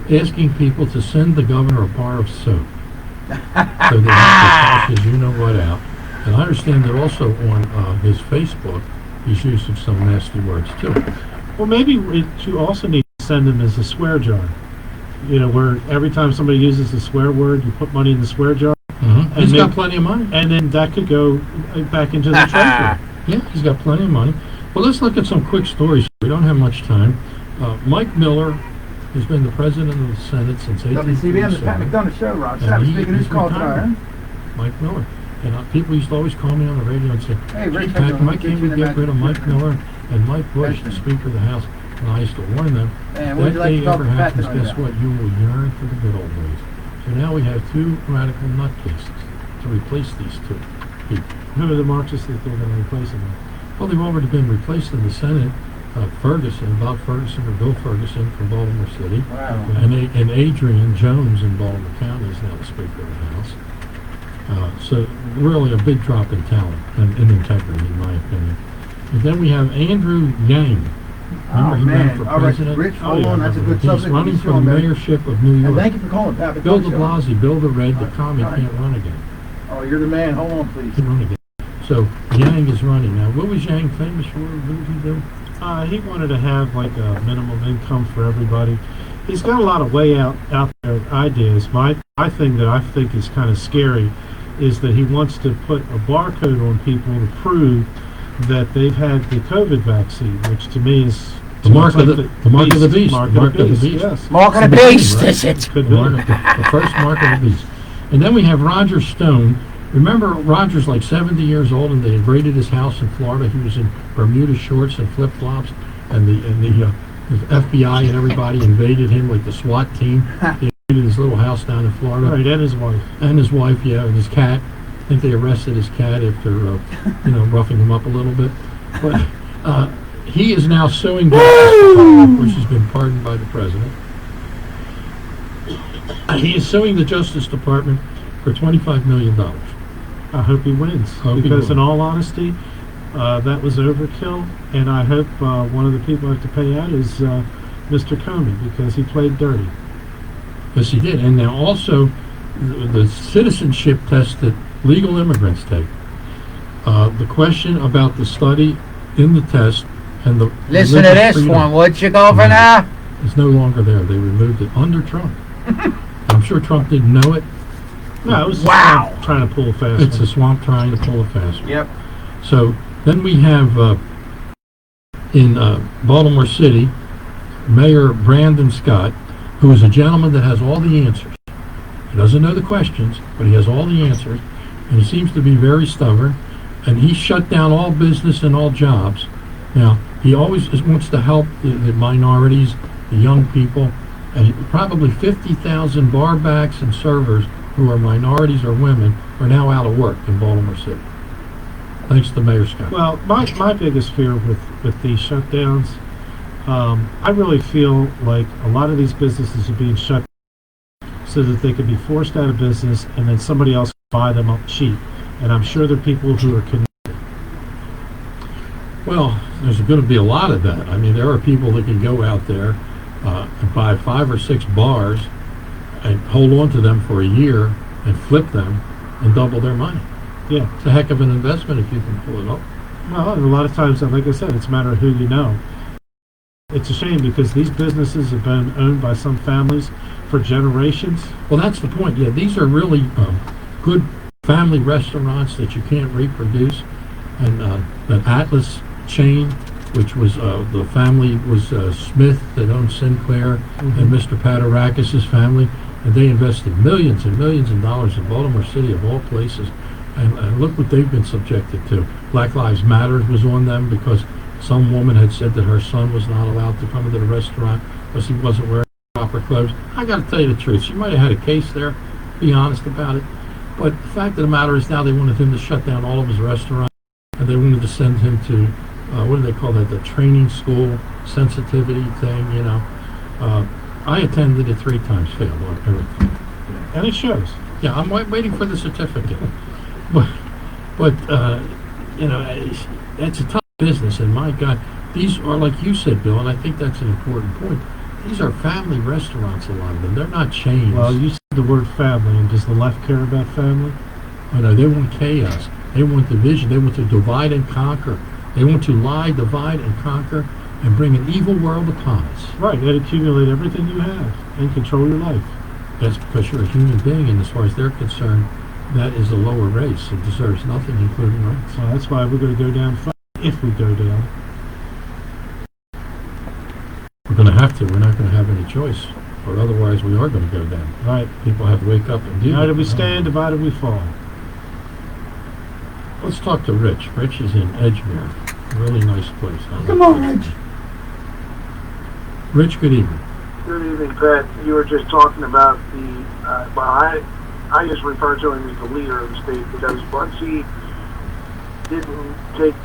D: asking people to send the governor a bar of soap, so they have to you know what out. And I understand that also on his Facebook, he's using some nasty words too.
E: Well, maybe you also need to send him as a swear jar. Where every time somebody uses a swear word, you put money in the swear jar.
D: Mm-hmm. He's got plenty of money.
E: And then that could go back into the treasury.
D: Yeah, he's got plenty of money. Well, let's look at some quick stories. We don't have much time. Mike Miller has been the president of the Senate since 1847.
A: WCBM, the Pat McDonough show, Rob. Speaking who's called tonight,
D: Mike Miller. And people used to always call me on the radio and say,
A: hey, Rick,
D: Pat, why can't we get rid of Mike Miller and Mike Bush, the Speaker of the House? And I used to warn them,
A: that
D: day ever happens, guess what? You will yearn for the good old days. So now we have two radical nutcases to replace these two people.
E: Who are the Marxists that they're going to replace them with?
D: Well, they've already been replaced in the Senate. Bob Ferguson or Bill Ferguson from Baltimore City.
A: Wow.
D: And Adrian Jones in Baltimore County is now the Speaker of the House. So really a big drop in talent and in integrity, in my opinion. And then we have Andrew Yang. Remember, he ran for
A: All right,
D: president.
A: Rich, hold on. That's a good
D: He's
A: subject.
D: running for the mayorship of New
A: And
D: York.
A: thank you for calling, Pat.
D: Bill de Blasio, Bill the Red, the commie,
A: All right.
D: can't run again.
A: Oh, you're the man. Hold on, please.
D: Can't run again. So Yang is running now. What was Yang famous for? What did he do?
E: He wanted to have like a minimum income for everybody. He's got a lot of way out there ideas. My thing that I think is kind of scary is that he wants to put a barcode on people to prove that they've had the COVID vaccine, which to me is
D: The mark of the beast.
E: Mark of the beast.
D: Yes.
A: Mark of the beast, is it?
E: Could
D: The first mark of the beast. And then we have Roger Stone. Remember, Roger's like 70 years old, and they invaded his house in Florida. He was in Bermuda shorts and flip-flops, and the FBI and everybody invaded him like the SWAT team. They invaded his little house down in Florida.
E: Right, and his wife.
D: And his wife, yeah, and his cat. I think they arrested his cat after, roughing him up a little bit. But he is now suing the Justice Department, which has been pardoned by the president. He is suing the Justice Department for $25 million.
E: I hope he wins. Because in all honesty, that was overkill, and I hope one of the people I have to pay out is Mr. Comey, because he played dirty.
D: Yes, he did. And now also, the citizenship test that legal immigrants take. The question about the study in the test and the
A: Listen to this one. What you go for now?
D: It's no longer there. They removed it under Trump. I'm sure Trump didn't know it.
E: No, it was
A: wow.
E: Trying to pull a fast
D: It's
E: one.
D: a swamp trying to pull a fast one.
A: Yep.
D: So then we have in Baltimore City, Mayor Brandon Scott, who is a gentleman that has all the answers. He doesn't know the questions, but he has all the answers, and he seems to be very stubborn, and he shut down all business and all jobs. Now, he always wants to help the minorities, the young people, and probably 50,000 barbacks and servers who are minorities or women are now out of work in Baltimore City. Thanks to Mayor Scott.
E: Well, my biggest fear with these shutdowns, I really feel like a lot of these businesses are being shut so that they can be forced out of business and then somebody else can buy them up cheap. And I'm sure there are people who are connected.
D: Well, there's going to be a lot of that. I mean, there are people that can go out there and buy 5 or 6 bars and hold on to them for a year and flip them and double their money.
E: Yeah.
D: It's a heck of an investment if you can pull it off.
E: Well, and a lot of times, like I said, it's a matter of who you know. It's a shame because these businesses have been owned by some families for generations.
D: Well, that's the point. Yeah, these are really good family restaurants that you can't reproduce. And the Atlas chain, which was the family was Smith that owned Sinclair, and Mr. Paterakis' family, and they invested millions and millions of dollars in Baltimore City, of all places. And look what they've been subjected to. Black Lives Matter was on them because some woman had said that her son was not allowed to come into the restaurant because he wasn't wearing proper clothes. I got to tell you the truth. She might have had a case there, be honest about it. But the fact of the matter is now they wanted him to shut down all of his restaurants, and they wanted to send him to, what do they call that, the training school sensitivity thing, you know. I attended it 3 times, failed on everything.
E: And it shows.
D: Yeah, I'm waiting for the certificate. But you know, it's a tough business, and my God, these are, like you said, Bill, and I think that's an important point. These are family restaurants, a lot of them. They're not chains.
E: Well, you said the word family, and does the left care about family?
D: Oh, no, they want chaos. They want division. They want to divide and conquer. They want to lie, divide, and conquer, and bring an evil world upon us.
E: Right, and accumulate everything you have and control your life.
D: That's because you're a human being, and as far as they're concerned, that is a lower race. It deserves nothing, including rights.
E: So that's why we're going to go down if we go down.
D: We're going to have to. We're not going to have any choice, or otherwise we are going to go down.
E: Right.
D: People have to wake up and do that.
E: United we stand, divided we fall.
D: Let's talk to Rich. Rich is in Edgemere. A really nice place.
A: Come on, Rich.
D: Rich, good evening.
U: Good evening, Pat. You were just talking about the, I just refer to him as the leader of the state because once he didn't take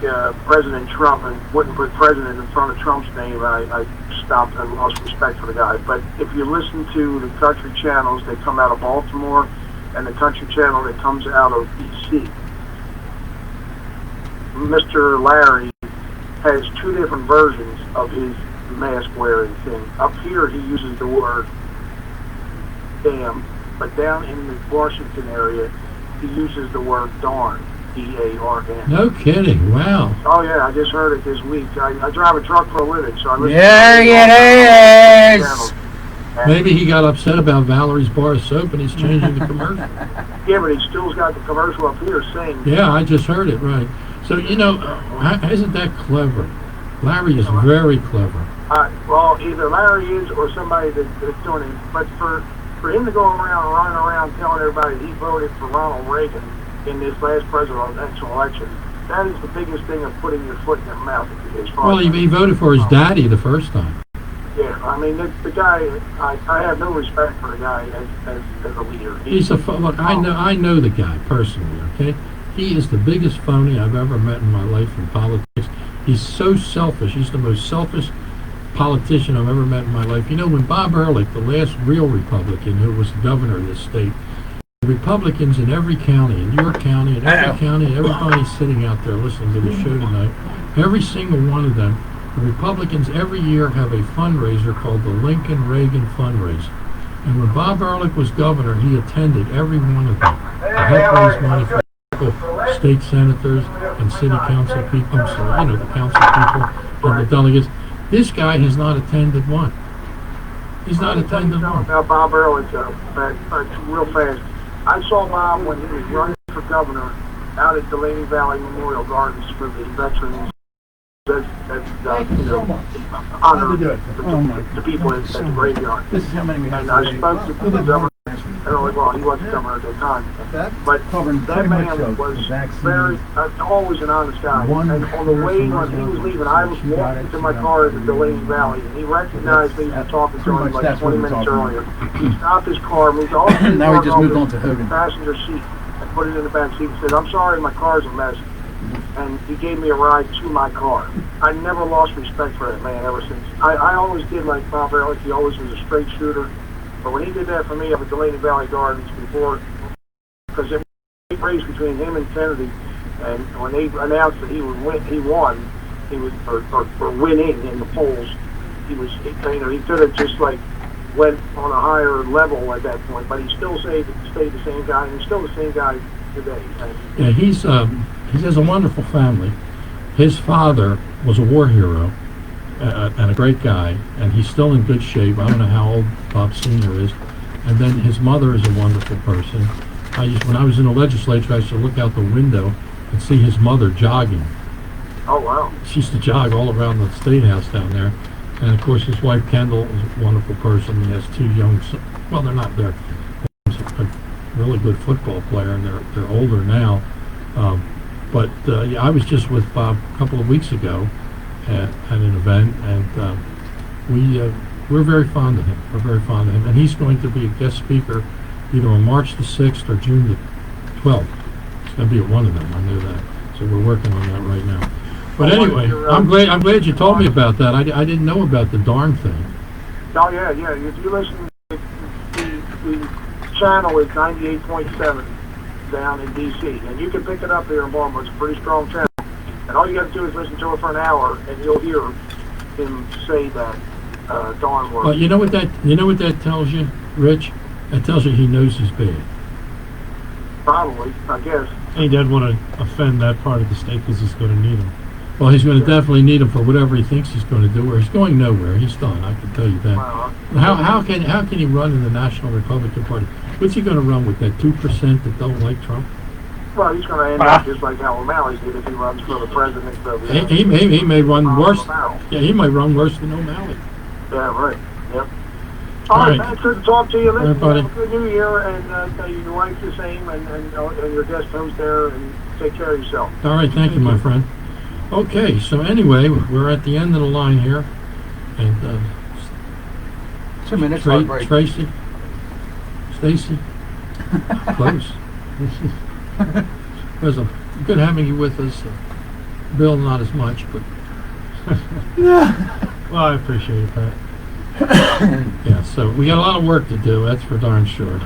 U: President Trump and wouldn't put president in front of Trump's name, I stopped and lost respect for the guy. But if you listen to the country channels, they come out of Baltimore and the country channel that comes out of D.C. Mr. Larry has two different versions of his mask wearing thing. Up here he uses the word damn, but down in the Washington area he uses the word darn, D-A-R-N.
D: No kidding. Wow.
U: Oh yeah, I just heard it this week. I drive a truck for a living, so I listen
A: There
U: to
A: it is.
D: Maybe he got upset about Valerie's bar of soap and he's changing the commercial.
U: Yeah, but he still's got the commercial up here saying.
D: Yeah, I just heard it, right. So, you know, isn't that clever? Larry is very clever.
U: Well, either Larry is or somebody that's doing it. But for him to go around running around telling everybody he voted for Ronald Reagan in this last presidential election, that is the biggest thing of putting your foot in your mouth.
D: Well, he voted for his daddy the first time.
U: Yeah, I mean, the guy, I have no respect for the guy as a leader.
D: He's a look. I know the guy personally. Okay, he is the biggest phony I've ever met in my life in politics. He's so selfish. He's the most selfish politician I've ever met in my life. You know, when Bob Ehrlich, the last real Republican who was the governor of this state, the Republicans in every county, in York County, in every county, everybody sitting out there listening to the show tonight, every single one of them. The Republicans every year have a fundraiser called the Lincoln Reagan Fundraiser. And when Bob Ehrlich was governor, he attended every one of them. To help raise money for local state senators and city council people, the council people and the delegates. This guy has not attended one. He's not attended one.
U: About Bob Ehrlich, real fast. I saw Bob when he was running for governor out at Delaney Valley Memorial Gardens for the veterans. Honor the people at the graveyard.
F: This is how many we have.
U: And I spoke to the governor. Well, he wasn't governor at the time. But that man was very, always an honest guy. And on the way when he was leaving, I was walking to my car at the Delaney Valley, and he recognized me from talking to him like 20 minutes earlier. He stopped his car, moved all the
F: now he just moved on to Hogan.
U: Passenger seat, and put it in the back seat and said, "I'm sorry, my car's a mess." And he gave me a ride to my car. I never lost respect for that man ever since. I always did like Bob Ehrlich. He always was a straight shooter. But when he did that for me up at Delaney Valley Gardens before, because it was a race between him and Kennedy, and when they announced that he won, he was for winning in the polls. He could have just like went on a higher level at that point, but he still stayed the same guy, and he's still the same guy today.
D: Yeah, he has a wonderful family. His father was a war hero and a great guy, and he's still in good shape. I don't know how old Bob Sr. is. And then his mother is a wonderful person. When I was in the legislature, I used to look out the window and see his mother jogging.
U: Oh, wow.
D: She used to jog all around the State House down there. And, of course, his wife, Kendall, is a wonderful person. He has two young sons. Well, they're not there. He's a really good football player, and they're older now. But I was just with Bob a couple of weeks ago at an event, and we're very fond of him. We're very fond of him. And he's going to be a guest speaker either on March the 6th or June the 12th. It's going to be at one of them. I know that. So we're working on that right now. But anyway, I'm glad you told me about that. I didn't know about the darn thing.
U: Oh, yeah. If you listen, the channel is 98.7 down in D.C. And you can pick it up here in Baltimore. It's a pretty strong channel. And all you got to do is listen to it for an hour, and you'll hear him say that darn word.
D: Well, you know what that tells you, Rich? That tells you he knows he's bad.
U: Probably, I guess.
E: He doesn't want to offend that part of the state because he's going to need him.
D: Well, he's going to definitely need him for whatever he thinks he's going to do. Or he's going nowhere. He's done. I can tell you that. How can he run in the National Republican Party? What's he going to run with, that 2% that don't like Trump?
U: Well, he's going to end up just like Hal O'Malley did if he runs for the president of the
D: He may run worse. Yeah, he might run worse than O'Malley.
U: Yeah, right. Yep. All right, man. Good to talk to you. Listen,
D: buddy.
U: have a good New Year, and your wife's the same, and your guest host there, and take care of yourself.
D: All right, thank you, my friend. Okay, so anyway, we're at the end of the line here, and
F: 2 minutes.
D: Tracy, Stacy, close. It was good having you with us. Bill, not as much, but
E: well, I appreciate it, Pat.
D: Yeah, so we got a lot of work to do, that's for darn sure.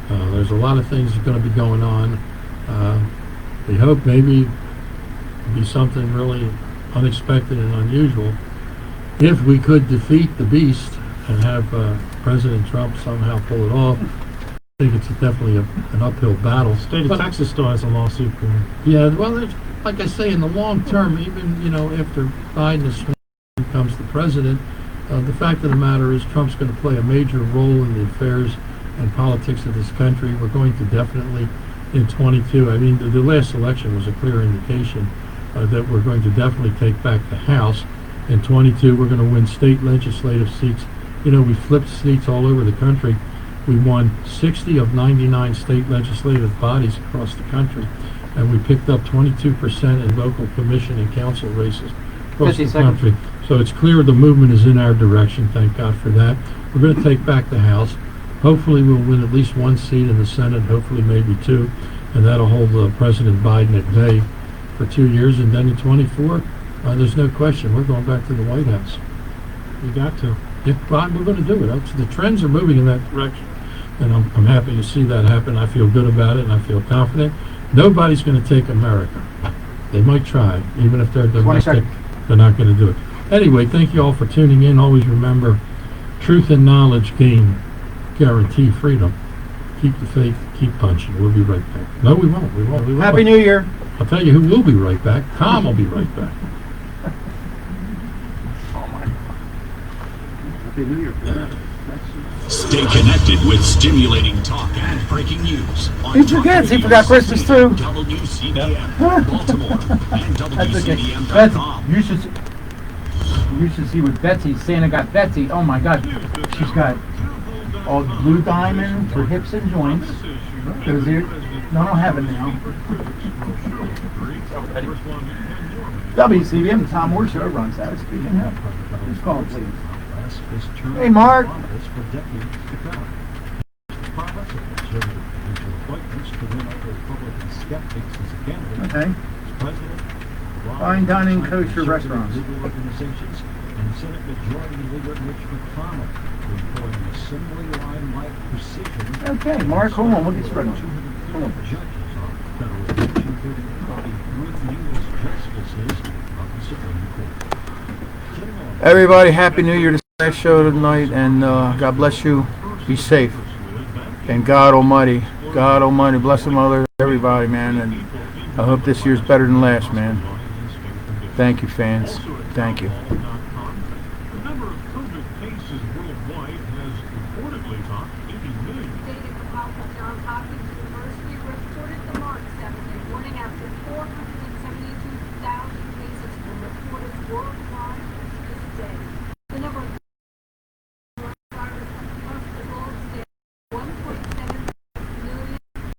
D: There's a lot of things going to be going on. We hope maybe it'll be something really unexpected and unusual. If we could defeat the beast and have President Trump somehow pull it off, I think it's definitely an uphill battle.
E: State of Texas still has a lawsuit going.
D: Yeah, well, like I say, in the long term, even, you know, after Biden is sworn in and becomes the president, the fact of the matter is Trump's going to play a major role in the affairs and politics of this country. We're going to definitely, in 22, I mean, the last election was a clear indication that we're going to definitely take back the House. In 22, we're going to win state legislative seats. You know, we flipped seats all over the country. We won 60 of 99 state legislative bodies across the country, and we picked up 22% in local commission and council races across the country. So it's clear the movement is in our direction. Thank God for that. We're going to take back the House. Hopefully we'll win at least one seat in the Senate, hopefully maybe two, and that'll hold President Biden at bay for 2 years. And then in 24, there's no question, we're going back to the White House.
E: You got to.
D: Yeah, we're going to do it. The trends are moving in that direction, and I'm happy to see that happen. I feel good about it, and I feel confident. Nobody's going to take America. They might try, even if they're domestic. They're not going to do it. Anyway, thank you all for tuning in. Always remember, truth and knowledge gain guarantee freedom. Keep the faith, keep punching. We'll be right back. No, we won't. We won't.
A: Happy New Year.
D: I'll tell you who will be right back. Tom will be right back.
I: Stay connected with stimulating talk and breaking news.
A: He forgot Christmas too.
I: WCBM, Baltimore, and WCBM.com.
F: Betsy, you should see what Betsy, Santa got Betsy. Oh my God, she's got all the blue diamond for hips and joints. Those here, no, I don't have it now. WCBM, the Tom Moore Show runs that. Speaking of, who's calling, please? Hey, Mark. Okay. Fine dining kosher restaurants.
T: And Senate Majority Leader Mitch McDONOUGh employing assembly line-like precision.
F: Okay, Mark, hold on, we'll get started. Hold on.
T: Judges on federal bench, including the newest justices of the Supreme Court.
A: Everybody, Happy New Year. This last show tonight, and God bless you. Be safe. And God Almighty bless the mother, everybody, man. And I hope this year's better than last, man. Thank you, fans. Thank you.
B: The number of COVID cases worldwide has reportedly topped 80 million.
C: Data from Health at Johns Hopkins University reported the mark Saturday morning after 472,000